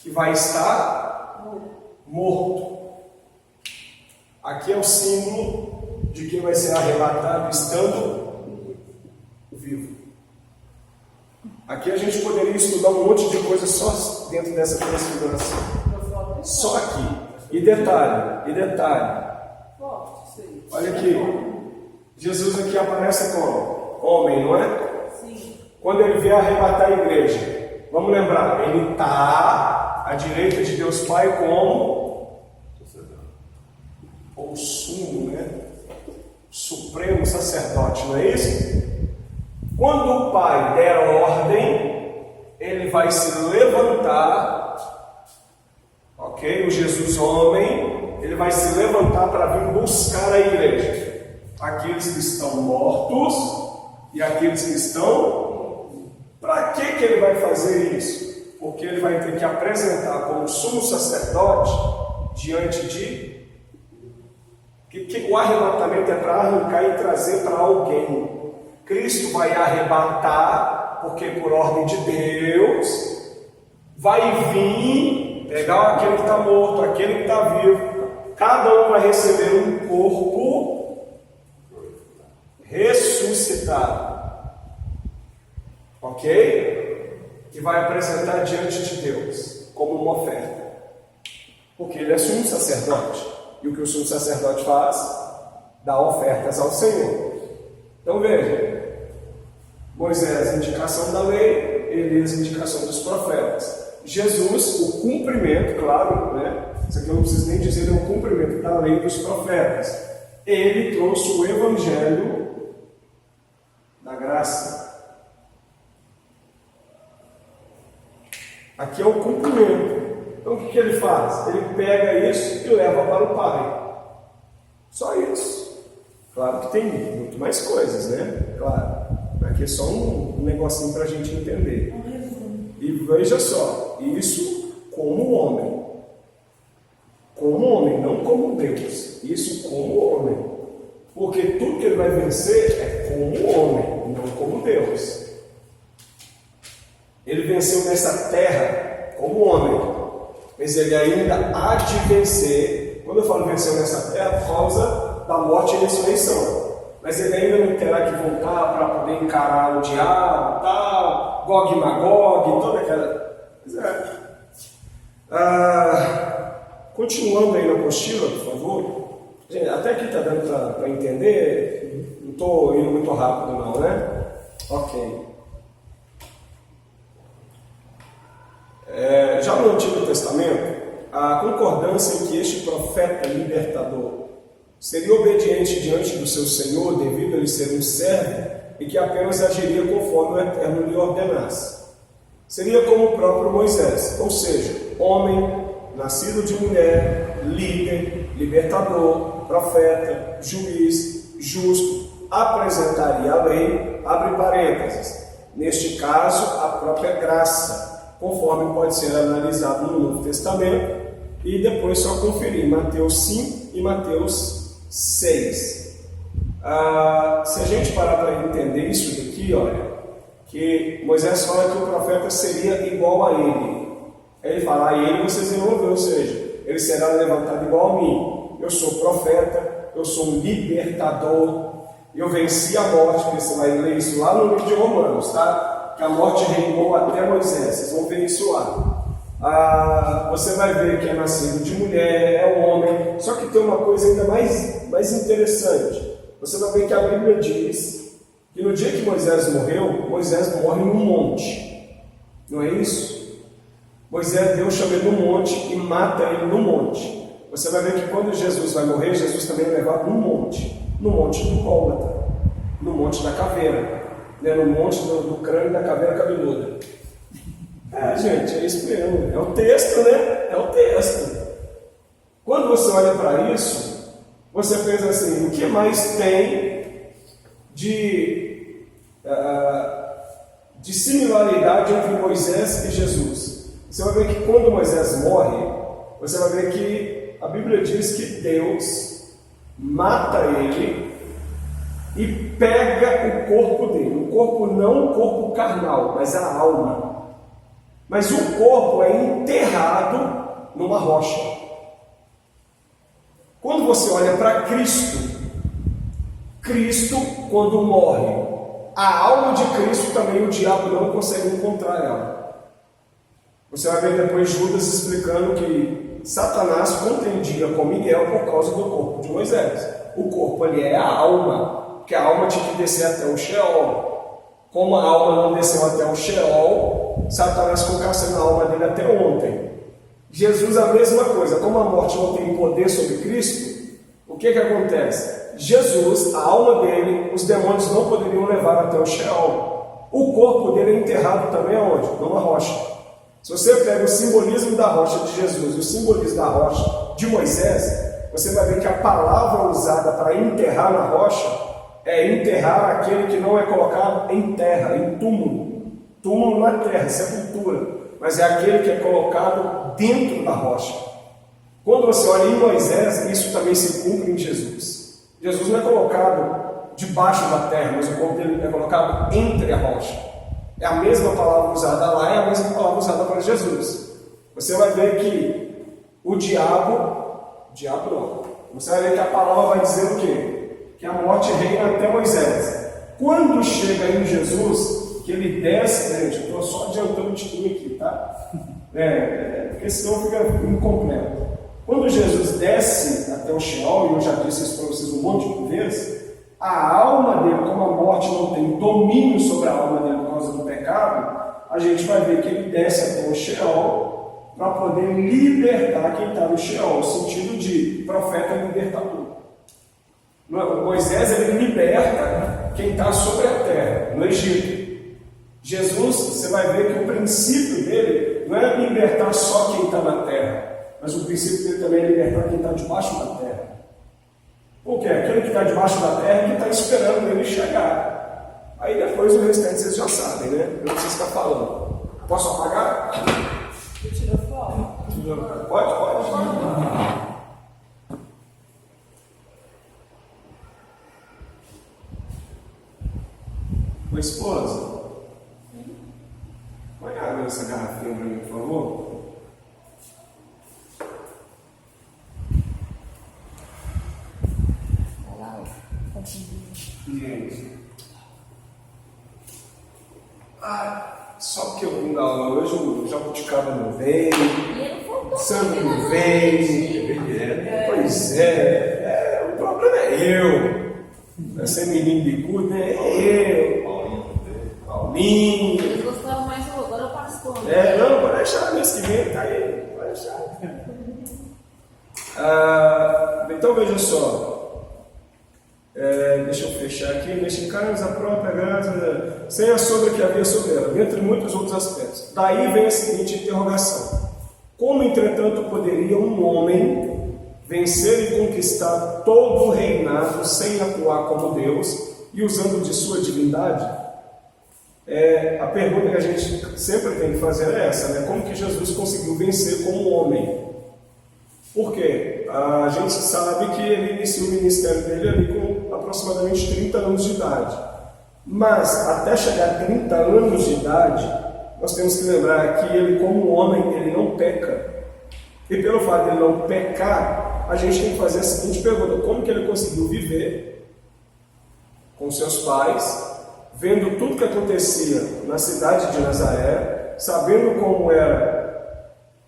B: que vai estar morto. Aqui é o símbolo de quem vai ser arrebatado estando vivo. Aqui a gente poderia estudar um monte de coisa só dentro dessa transfiguração. Só aqui. E detalhe. Olha aqui. Jesus aqui aparece como homem, não é?
A: Sim.
B: Quando ele vier arrebatar a igreja, vamos lembrar, ele está à direita de Deus Pai como o sumo, né? Supremo sacerdote, não é isso? Quando o Pai der ordem, ele vai se levantar, ok? O Jesus homem, ele vai se levantar para vir buscar a igreja. Aqueles que estão mortos e aqueles que estão... Para que ele vai fazer isso? Porque ele vai ter que apresentar como sumo sacerdote diante de... que o arrebatamento é para arrancar e trazer para alguém. Cristo vai arrebatar, porque por ordem de Deus, vai vir, pegar aquele que está morto, aquele que está vivo, cada um vai receber um corpo ressuscitado. Ok? E vai apresentar diante de Deus como uma oferta. Porque ele é sumo sacerdote. E o que o sumo sacerdote faz? Dá ofertas ao Senhor. Então veja, Moisés, indicação da lei, Elias, indicação dos profetas. Jesus, o cumprimento, claro, né? Isso aqui eu não preciso nem dizer, é o cumprimento da lei dos profetas. Ele trouxe o evangelho da graça. Aqui é o cumprimento. Então o que ele faz? Ele pega isso e leva para o Pai. Só isso. Claro que tem muito mais coisas, né? Claro. Aqui é só um negocinho para a gente entender. E veja só, isso como homem. Como homem, não como Deus. Isso como homem. Porque tudo que ele vai vencer é como homem, não como Deus. Ele venceu nessa terra como homem. Mas ele ainda há de vencer. Quando eu falo venceu nessa terra, por causa da morte e ressurreição. Mas ele ainda não terá que voltar para poder encarar o diabo, tal, Gog e Magog, toda aquela... Continuando aí na apostila, por favor. Gente, até aqui está dando para entender. Não estou indo muito rápido não, né? Ok. Já no Antigo Testamento, a concordância em que este profeta libertador seria obediente diante do seu Senhor, devido a ele ser um servo, e que apenas agiria conforme o Eterno lhe ordenasse. Seria como o próprio Moisés, ou seja, homem, nascido de mulher, líder, libertador, profeta, juiz, justo, apresentaria a lei, abre parênteses, neste caso, a própria graça, conforme pode ser analisado no Novo Testamento, e depois só conferir Mateus 5 e Mateus 6. Se a gente parar para entender isso daqui, olha, que Moisés fala que o profeta seria igual a ele. Aí ele fala, a ele vocês irão ver, ou seja, ele será levantado igual a mim. Eu sou profeta, eu sou um libertador, eu venci a morte, porque você vai ler isso lá no livro de Romanos, tá? Que a morte reinou até Moisés, vocês vão ver isso lá. Você vai ver que é nascido de mulher, é um homem, só que tem uma coisa ainda mais interessante. Você vai ver que a Bíblia diz que no dia que Moisés morreu, Moisés morre num monte, não é isso? Moisés, Deus chama ele no monte e mata ele no monte. Você vai ver que quando Jesus vai morrer, Jesus também é levado no monte do Gólgota, no monte da caveira. No monte do crânio da caveira cabeluda. Gente, é isso mesmo. É o texto, né? É o texto. Quando você olha para isso, você pensa assim, o que mais tem de similaridade entre Moisés e Jesus? Você vai ver que quando Moisés morre, você vai ver que a Bíblia diz que Deus mata ele e pega o corpo dele. O corpo não o corpo carnal, mas a alma. Mas o corpo é enterrado numa rocha. Quando você olha para Cristo, quando morre, a alma de Cristo também o diabo não consegue encontrar ela. Você vai ver depois Judas explicando que Satanás contendia com Miguel por causa do corpo de Moisés. O corpo ali é a alma. Porque a alma tinha que descer até o Sheol. Como a alma não desceu até o Sheol, Satanás ficou caçando a alma dele até ontem. Jesus a mesma coisa. Como a morte não tem poder sobre Cristo, o que acontece? Jesus, a alma dele, os demônios não poderiam levar até o Sheol. O corpo dele é enterrado também aonde? Numa rocha. Se você pega o simbolismo da rocha de Jesus e o simbolismo da rocha de Moisés, você vai ver que a palavra usada para enterrar na rocha é enterrar aquele que não é colocado em terra, em túmulo. Túmulo na terra, sepultura. Mas é aquele que é colocado dentro da rocha. Quando você olha em Moisés, isso também se cumpre em Jesus. Jesus não é colocado debaixo da terra, mas o corpo dele é colocado entre a rocha. É a mesma palavra usada lá, é a mesma palavra usada para Jesus. Você vai ver que o diabo não. Você vai ver que a palavra vai dizer o quê? Que a morte reina até Moisés. Quando chega em Jesus, que ele desce, gente, eu estou só adiantando um tiquinho aqui, tá? Porque senão fica incompleto. Quando Jesus desce até o Sheol, e eu já disse isso para vocês um monte de vezes, a alma dele, como a morte não tem domínio sobre a alma dele por causa do pecado, a gente vai ver que ele desce até o Sheol para poder libertar quem está no Sheol, no sentido de profeta libertador. Moisés, ele liberta quem está sobre a terra, no Egito. Jesus, você vai ver que o princípio dele não é libertar só quem está na terra, mas o princípio dele também é libertar quem está debaixo da terra. Por quê? Aquele que está debaixo da terra é que está esperando ele chegar. Aí depois o restante vocês já sabem, né? Eu não preciso ficar falando. Posso apagar?
A: Você tirou foto?
B: Pode. Ô esposa, põe água nessa garrafinha para mim, por favor. Gente, só porque eu vim da aula hoje, o jabuticaba não veio, o sangue não veio. Pois é, o problema é eu. Vai ser menino bicudo, né? É eu. Paulinho.
C: Eles gostavam mais do agora o pastor.
B: Não, pode deixar, mês que vem, tá aí. Pode deixar. Então veja só. Deixa eu fechar aqui. Mexicanos, a própria graça, sem a sombra que havia sobre ela, dentre muitos outros aspectos. Daí vem a seguinte interrogação: como, entretanto, poderia um homem vencer e conquistar todo o reinado sem atuar como Deus e usando de sua divindade? A pergunta que a gente sempre tem que fazer é essa, né? Como que Jesus conseguiu vencer como homem? Por quê? A gente sabe que ele iniciou o ministério dele ali com aproximadamente 30 anos de idade. Mas até chegar a 30 anos de idade, nós temos que lembrar que ele, como homem, ele não peca. E pelo fato de ele não pecar, a gente tem que fazer a seguinte pergunta: como que ele conseguiu viver com seus pais, vendo tudo que acontecia na cidade de Nazaré, sabendo como era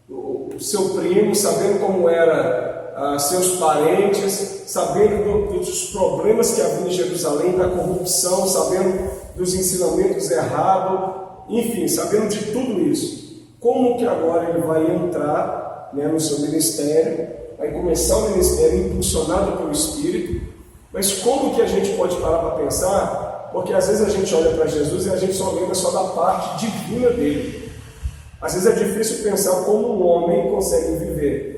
B: o seu primo, sabendo como era seus parentes, sabendo dos problemas que havia em Jerusalém, da corrupção, sabendo dos ensinamentos errados, enfim, sabendo de tudo isso. Como que agora ele vai entrar, né, no seu ministério, vai começar o ministério impulsionado pelo Espírito? Mas como que a gente pode parar para pensar? Porque às vezes a gente olha para Jesus e a gente só lembra só da parte divina dele. Às vezes é difícil pensar como um homem consegue viver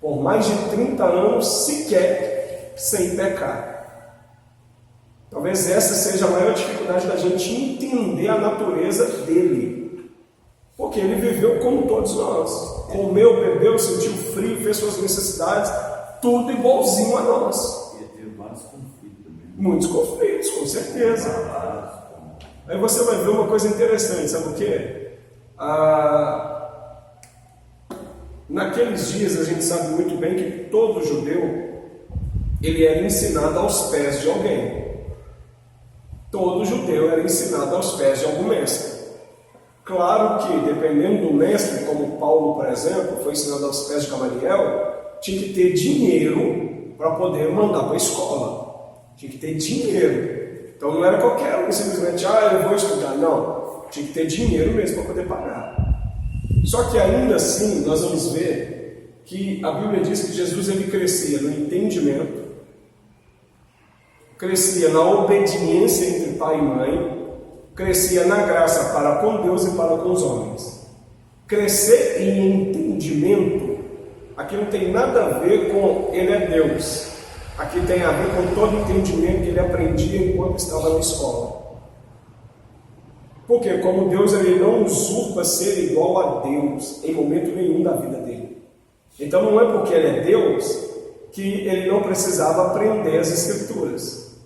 B: por mais de 30 anos sequer sem pecar. Talvez essa seja a maior dificuldade da gente entender a natureza dele. Porque ele viveu como todos nós. Comeu, bebeu, sentiu frio, fez suas necessidades, tudo igualzinho a nós.
D: E teve vários conflitos também.
B: Muitos conflitos, com certeza. Aí você vai ver uma coisa interessante, sabe o quê? Naqueles dias a gente sabe muito bem que todo judeu ele era ensinado aos pés de alguém. Todo judeu era ensinado aos pés de algum mestre. Claro que dependendo do mestre, como Paulo, por exemplo, foi ensinado aos pés de Gamaliel, tinha que ter dinheiro para poder mandar para a escola. Tinha que ter dinheiro. Então não era qualquer um simplesmente, eu vou estudar. Não. Tinha que ter dinheiro mesmo para poder pagar. Só que ainda assim, nós vamos ver que a Bíblia diz que Jesus ele crescia no entendimento, crescia na obediência entre pai e mãe, crescia na graça para com Deus e para com os homens. Crescer em entendimento, aqui não tem nada a ver com ele é Deus. Aqui tem a ver com todo o entendimento que ele aprendia enquanto estava na escola. Porque como Deus ele não usurpa ser igual a Deus em momento nenhum da vida dele. Então não é porque ele é Deus que ele não precisava aprender as Escrituras.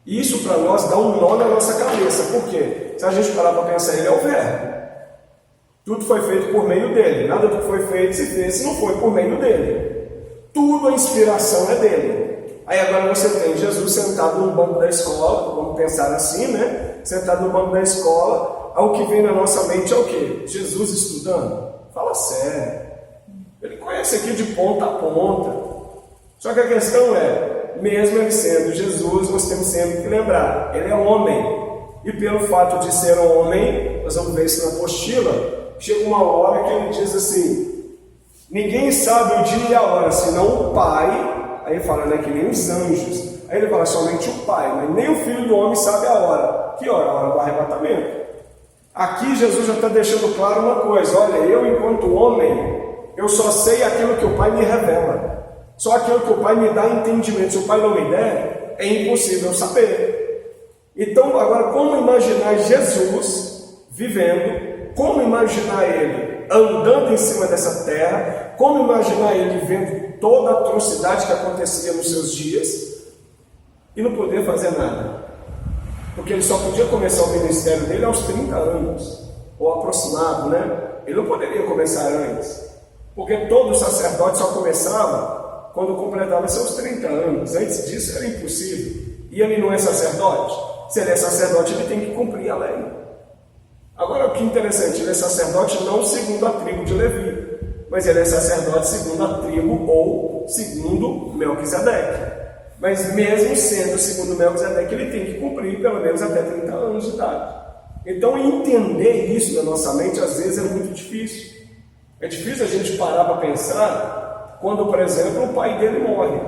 B: E isso para nós dá um nó na nossa cabeça. Por quê? Se a gente parar para pensar, ele é o Verbo. Tudo foi feito por meio dele. Nada do que foi feito se fez se não foi por meio dele. Tudo a inspiração é dele. Aí agora você tem Jesus sentado no banco da escola, vamos pensar assim, né? Sentado no banco da escola, ao que vem na nossa mente é o quê? Jesus estudando? Fala sério. Ele conhece aqui de ponta a ponta. Só que a questão é, mesmo ele sendo Jesus, nós temos sempre que lembrar, ele é homem. E pelo fato de ser homem, nós vamos ver isso na apostila, chega uma hora que ele diz assim, ninguém sabe o dia e a hora, senão o Pai. Aí ele fala, né, que nem os anjos. Aí ele fala, somente o Pai, mas nem o Filho do Homem sabe a hora. Que hora? A hora do arrebatamento. Aqui Jesus já está deixando claro uma coisa, olha, eu enquanto homem, eu só sei aquilo que o Pai me revela. Só aquilo que o Pai me dá entendimento. Se o Pai não me der, é impossível saber. Então, agora, como imaginar Jesus vivendo? Como imaginar ele andando em cima dessa terra? Como imaginar ele vendo toda a atrocidade que acontecia nos seus dias e não poder fazer nada? Porque ele só podia começar o ministério dele aos 30 anos, ou aproximado, né? Ele não poderia começar antes. Porque todo sacerdote só começava quando completava seus 30 anos. Antes disso era impossível. E ele não é sacerdote? Se ele é sacerdote, ele tem que cumprir a lei. Agora, o que é interessante, ele é sacerdote não segundo a tribo de Levi, mas ele é sacerdote segundo a tribo ou segundo Melquisedeque. Mas mesmo sendo segundo Melquisedeque, ele tem que cumprir pelo menos até 30 anos de idade. Então, entender isso na nossa mente, às vezes, é muito difícil. É difícil a gente parar para pensar quando, por exemplo, o pai dele morre.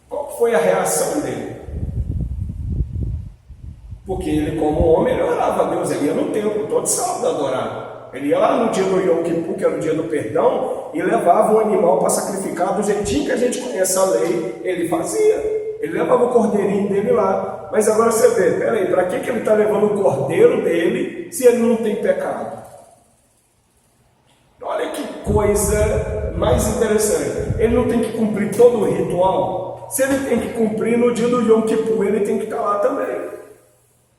B: Qual foi a reação dele? Porque ele, como homem, ele orava a Deus, ele ia no templo todo sábado adorar. Ele ia lá no dia do Yom Kippur, que era o dia do perdão, e levava o animal para sacrificar do jeitinho que a gente conhece a lei, ele fazia. Ele levava o cordeirinho dele lá. Mas agora você vê, peraí, para que ele está levando o cordeiro dele se ele não tem pecado? Olha que coisa mais interessante. Ele não tem que cumprir todo o ritual. Se ele tem que cumprir no dia do Yom Kippur, ele tem que estar lá também.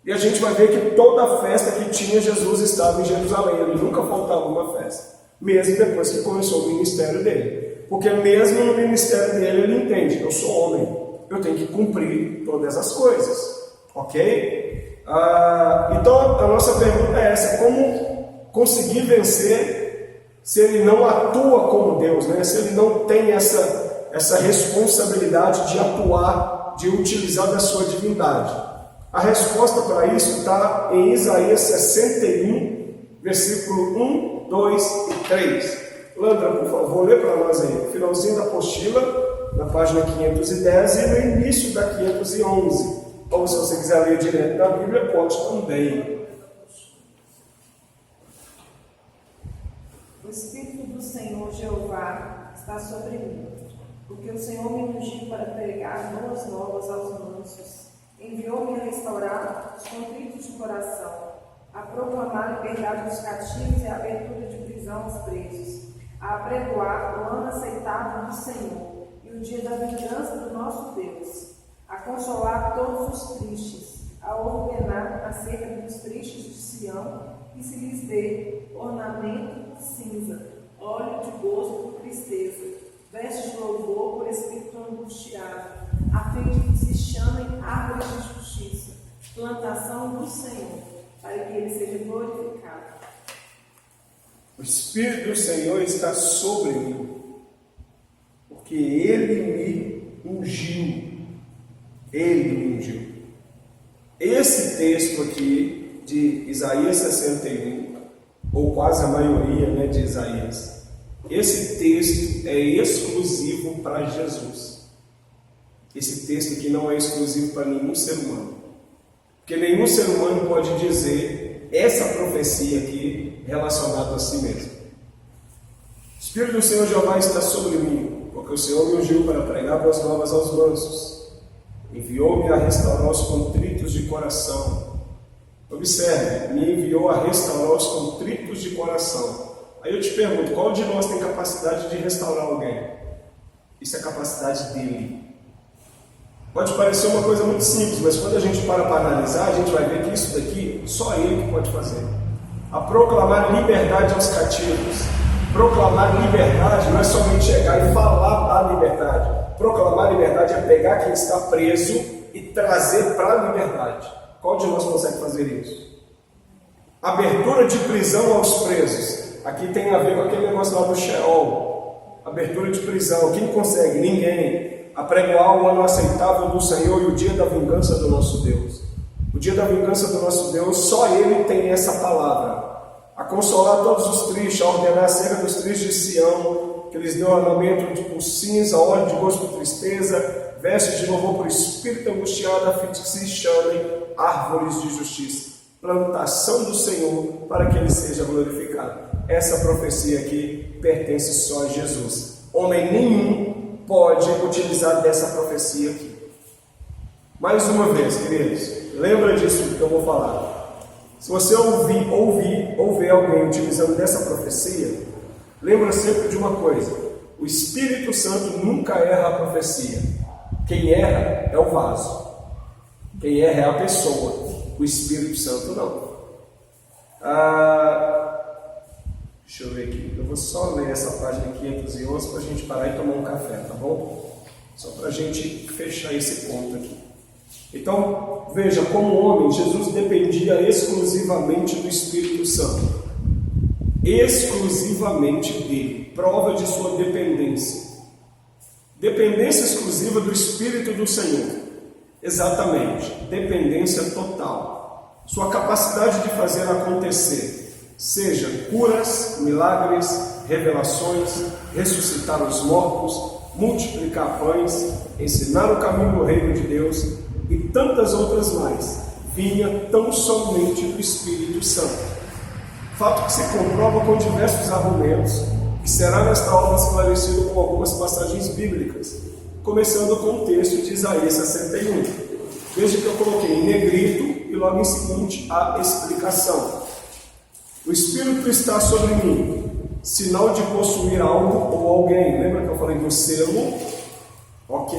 B: E a gente vai ver que toda festa que tinha, Jesus estava em Jerusalém. Ele nunca faltava uma festa. Mesmo depois que começou o ministério dele. Porque mesmo no ministério dele, ele entende, eu sou homem. Eu tenho que cumprir todas as coisas. Ok? Então a nossa pergunta é essa. Como conseguir vencer se ele não atua como Deus, né? Se ele não tem essa responsabilidade de atuar, de utilizar da sua divindade? A resposta para isso está em Isaías 61, versículo 1, 2 e 3. Landra, por favor, lê para nós aí. Finalzinho da apostila, na página 510 e no início da 511. Ou se você quiser ler direto na Bíblia, pode também.
C: O Espírito do Senhor Jeová está sobre mim, porque o Senhor me ungiu para pregar boas novas aos mansos. Enviou-me a restaurar os contritos de coração, a proclamar liberdade dos cativos e a abertura de prisão aos presos, a apregoar o ano aceitável do Senhor e o dia da vingança do nosso Deus, a consolar todos os tristes, a ordenar acerca dos tristes de Sião que se lhes dê ornamento por cinza, óleo de gozo por tristeza, veste de louvor por espírito angustiado, a fim de que se chamem árvores de justiça, plantação do Senhor, para que ele seja glorificado.
B: O Espírito do Senhor está sobre mim, porque Ele me ungiu. Ele me ungiu. Esse texto aqui de Isaías 61, ou quase a maioria, né, de Isaías, esse texto é exclusivo para Jesus. Esse texto aqui não é exclusivo para nenhum ser humano. Porque nenhum ser humano pode dizer essa profecia aqui relacionada a si mesmo. O Espírito do Senhor Jeová está sobre mim, porque o Senhor me ungiu para pregar boas novas aos mansos. Enviou-me a restaurar os contritos de coração. Observe, me enviou a restaurar os contritos de coração. Aí eu te pergunto, qual de nós tem capacidade de restaurar alguém? Isso é a capacidade dele. Pode parecer uma coisa muito simples, mas quando a gente para analisar, a gente vai ver que isso daqui, só ele que pode fazer. A proclamar liberdade aos cativos. Proclamar liberdade não é somente chegar e falar da liberdade. Proclamar liberdade é pegar quem está preso e trazer para a liberdade. Qual de nós consegue fazer isso? Abertura de prisão aos presos. Aqui tem a ver com aquele negócio lá do Sheol. Abertura de prisão. Quem consegue? Ninguém. Apregoar o ano aceitável do Senhor e o dia da vingança do nosso Deus. O dia da vingança do nosso Deus, só Ele tem essa palavra. A consolar todos os tristes, a ordenar acerca dos tristes de Sião, que lhes deu ornamento por cinza, óleo de gosto por tristeza, vestes de louvor por espírito angustiado, a fim de que se chamem árvores de justiça. Plantação do Senhor, para que Ele seja glorificado. Essa profecia aqui pertence só a Jesus. Homem nenhum pode utilizar dessa profecia aqui. Mais uma vez, queridos, lembra disso que eu vou falar. Se você ouvir ou ver alguém utilizando dessa profecia, lembra sempre de uma coisa: o Espírito Santo nunca erra a profecia. Quem erra é o vaso. Quem erra é a pessoa. O Espírito Santo não. Deixa eu ver aqui. Eu vou só ler essa página 511 para a gente parar e tomar um café, tá bom? Só para a gente fechar esse ponto aqui. Então, veja, como homem, Jesus dependia exclusivamente do Espírito Santo. Exclusivamente dele. Prova de sua dependência. Dependência exclusiva do Espírito do Senhor. Exatamente. Dependência total. Sua capacidade de fazer acontecer. Seja curas, milagres, revelações, ressuscitar os mortos, multiplicar pães, ensinar o caminho do reino de Deus e tantas outras mais, vinha tão somente do Espírito Santo. Fato que se comprova com diversos argumentos, que será nesta aula esclarecido com algumas passagens bíblicas, começando com o texto de Isaías 61. Veja que eu coloquei em negrito e logo em seguinte a explicação. O Espírito está sobre mim, sinal de possuir algo ou alguém. Lembra que eu falei do selo? Ok.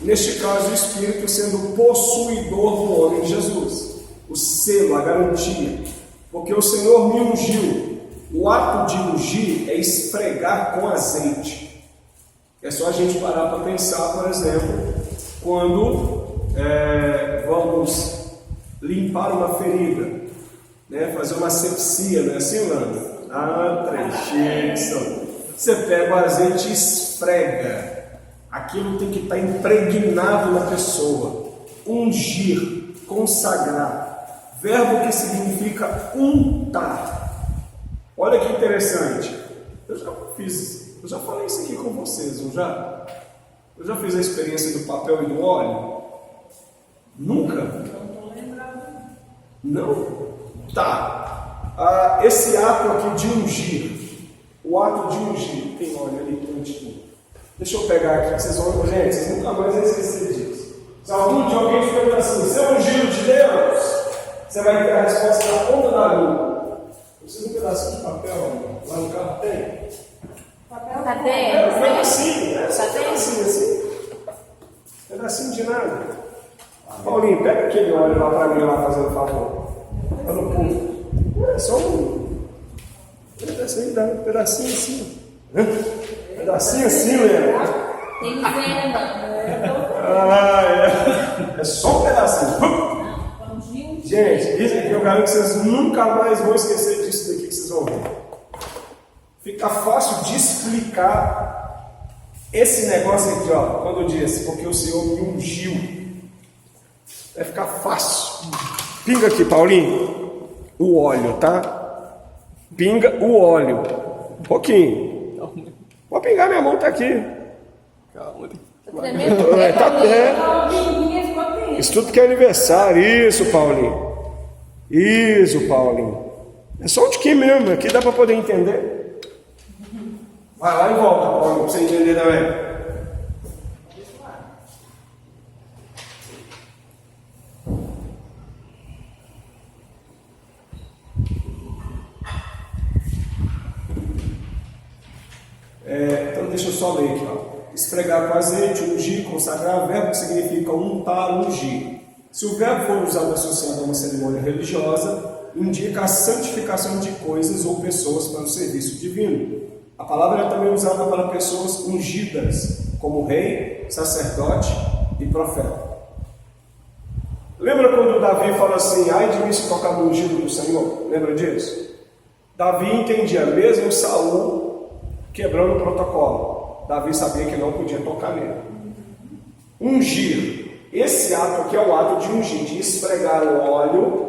B: Neste caso, o Espírito sendo o possuidor do homem Jesus. O selo, a garantia. Porque o Senhor me ungiu. O ato de ungir é esfregar com azeite. É só a gente parar para pensar, por exemplo, quando vamos limpar uma ferida, né? Fazer uma asepsia, não é assim, Lana? Trecheiro. Você pega o azeite e esfrega. Aquilo tem que estar impregnado na pessoa. Ungir, consagrar. Verbo que significa untar. Olha que interessante. Eu já falei isso aqui com vocês, não já? Eu já fiz a experiência do papel e do óleo? Nunca?
A: Não estou lembrando.
B: Não? Tá. Esse ato aqui de ungir. O ato de ungir. Tem óleo ali, cantinho. Deixa eu pegar aqui, que vocês vão... Gente, vocês nunca mais vão esquecer disso. Se algum de alguém te perguntar assim, você é ungido de Deus? Você vai ter a resposta na ponta da língua. Precisa de um pedacinho de papel, lá no carro tem?
C: Papel
A: Cadê?
B: Um pedacinho, né? Só um pedacinho assim. Pedacinho de nada. Paulinho, pega aquele óleo lá pra mim, lá fazendo favor. Tá no pulo. É só um pedacinho assim. Pedacinho assim, Leandro.
A: Tem venda.
B: É só um pedacinho. Gente, isso aqui eu garanto que vocês nunca mais vão esquecer disso daqui que vocês vão ver. Fica fácil de explicar esse negócio aqui, ó, quando eu disse, porque o Senhor me ungiu. Vai ficar fácil. Pinga aqui, Paulinho, o óleo, tá? Pinga o óleo. Um pouquinho. Pode pingar, minha mão tá aqui.
F: Calma.
B: Isso tudo que é aniversário. Isso, Paulinho. Isso, Paulinho. É só um tiquinho mesmo. Aqui dá para poder entender. Vai lá e volta, Paulinho, para você entender também. deixa eu só ler aqui, ó. Esfregar com azeite, ungir, consagrar, verbo que significa untar, ungir. Se o verbo for usado associado a uma cerimônia religiosa, indica a santificação de coisas ou pessoas para o serviço divino. A palavra é também usada para pessoas ungidas, como rei, sacerdote e profeta. Lembra quando Davi fala assim, ai de mim se tocar no ungido do Senhor? Lembra disso? Davi entendia, mesmo Saul quebrando o protocolo, Davi sabia que não podia tocar nele. Ungir, esse ato aqui é o ato de ungir, de esfregar o óleo,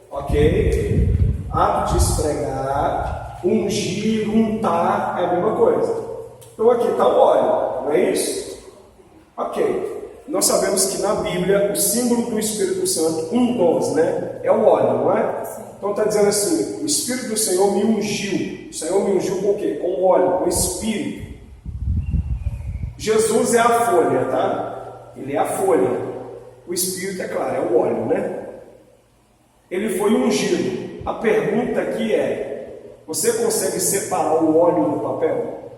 B: ok? Ato de esfregar, ungir, untar, é a mesma coisa. Então aqui está o óleo, não é isso? Ok. Nós sabemos que na Bíblia o símbolo do Espírito Santo, um dos, né? É o óleo, não é? Então está dizendo assim, o Espírito do Senhor me ungiu. O Senhor me ungiu com o quê? Com o óleo, com o Espírito. Jesus é a folha, tá? Ele é a folha. O Espírito, é claro, é o óleo, né? Ele foi ungido. A pergunta aqui é, você consegue separar o óleo do papel?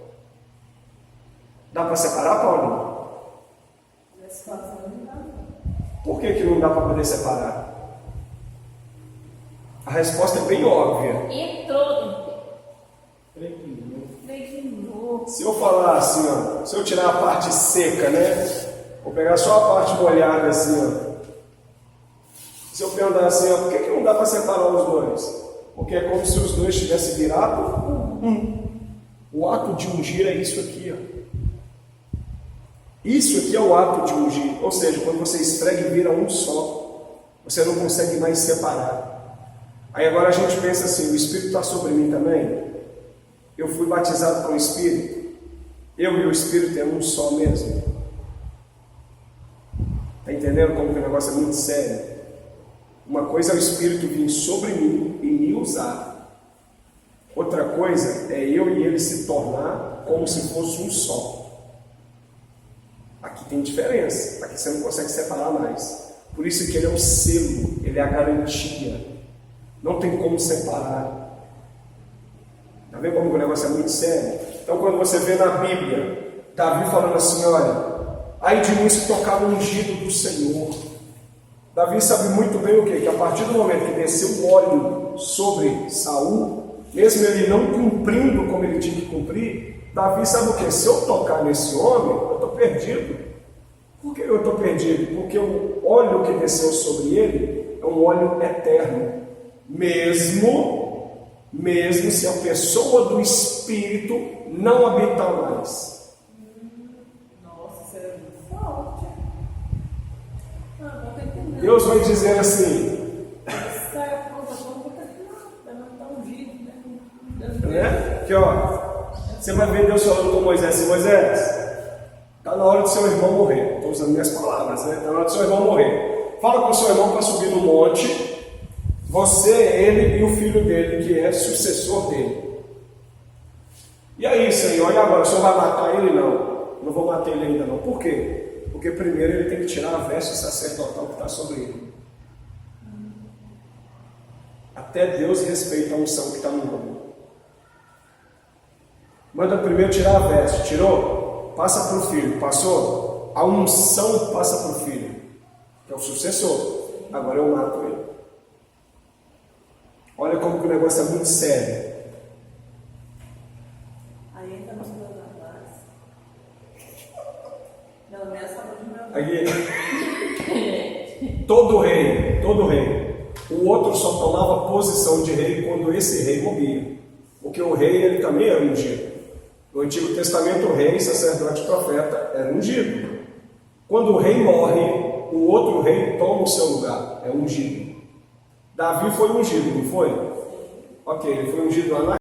B: Dá para separar, Paulo? Por que não dá para poder separar? A resposta é bem óbvia. Se eu falar assim, ó, se eu tirar a parte seca, né? Vou pegar só a parte molhada assim, ó. Se eu perguntar assim, ó, por que não dá para separar os dois? Porque é como se os dois tivessem virado um. O ato de ungir é isso aqui, ó. Isso aqui é o ato de ungir, ou seja, quando você esfrega e vira um só, você não consegue mais separar. Aí agora a gente pensa assim, o Espírito está sobre mim também? Eu fui batizado com o Espírito? Eu e o Espírito é um só mesmo? Está entendendo como que o negócio é muito sério? Uma coisa é o Espírito vir sobre mim e me usar. Outra coisa é eu e ele se tornar como se fosse um só. Aqui tem diferença, aqui você não consegue separar mais. Por isso que ele é o selo, ele é a garantia. Não tem como separar. Está vendo como o negócio é muito sério? Então quando você vê na Bíblia, Davi falando assim, olha, ai de mim se tocar no ungido do Senhor. Davi sabe muito bem o quê? Que a partir do momento que desceu o óleo sobre Saul, mesmo ele não cumprindo como ele tinha que cumprir, Davi sabe o que? Se eu tocar nesse homem, eu estou perdido. Por que eu estou perdido? Porque o óleo que desceu sobre ele é um óleo eterno. Mesmo se a pessoa do Espírito não habitar mais.
A: Nossa, isso é muito forte. Não estou entendendo.
B: Deus vai dizer assim,
A: Essa é a coisa não está ungido, né?
B: né? Que ó, você vai ver Deus falando com Moisés assim, Moisés, está na hora do seu irmão morrer. Estou usando minhas palavras, né? Está na hora do seu irmão morrer. Fala com o seu irmão para subir no monte, você, ele e o filho dele, que é sucessor dele. E aí, Senhor, e agora? O Senhor vai matar ele? Não vou matar ele ainda não. Por quê? Porque primeiro ele tem que tirar a veste sacerdotal que está sobre ele. Até Deus respeita a unção que está no homem. Manda primeiro tirar a veste, tirou? Passa para o filho, passou? A unção passa para o filho, que é o sucessor. Agora eu mato ele. Olha como que o negócio é muito sério.
A: Aí entra nos meus armários. Não é só de meu.
B: Aqui, todo rei, o outro só tomava posição de rei quando esse rei morria. Porque o rei, ele também era ungido. No Antigo Testamento, o rei, sacerdote e profeta era ungido. Quando o rei morre, o outro rei toma o seu lugar, é ungido. Davi foi ungido, não foi? Ok, ele foi ungido lá na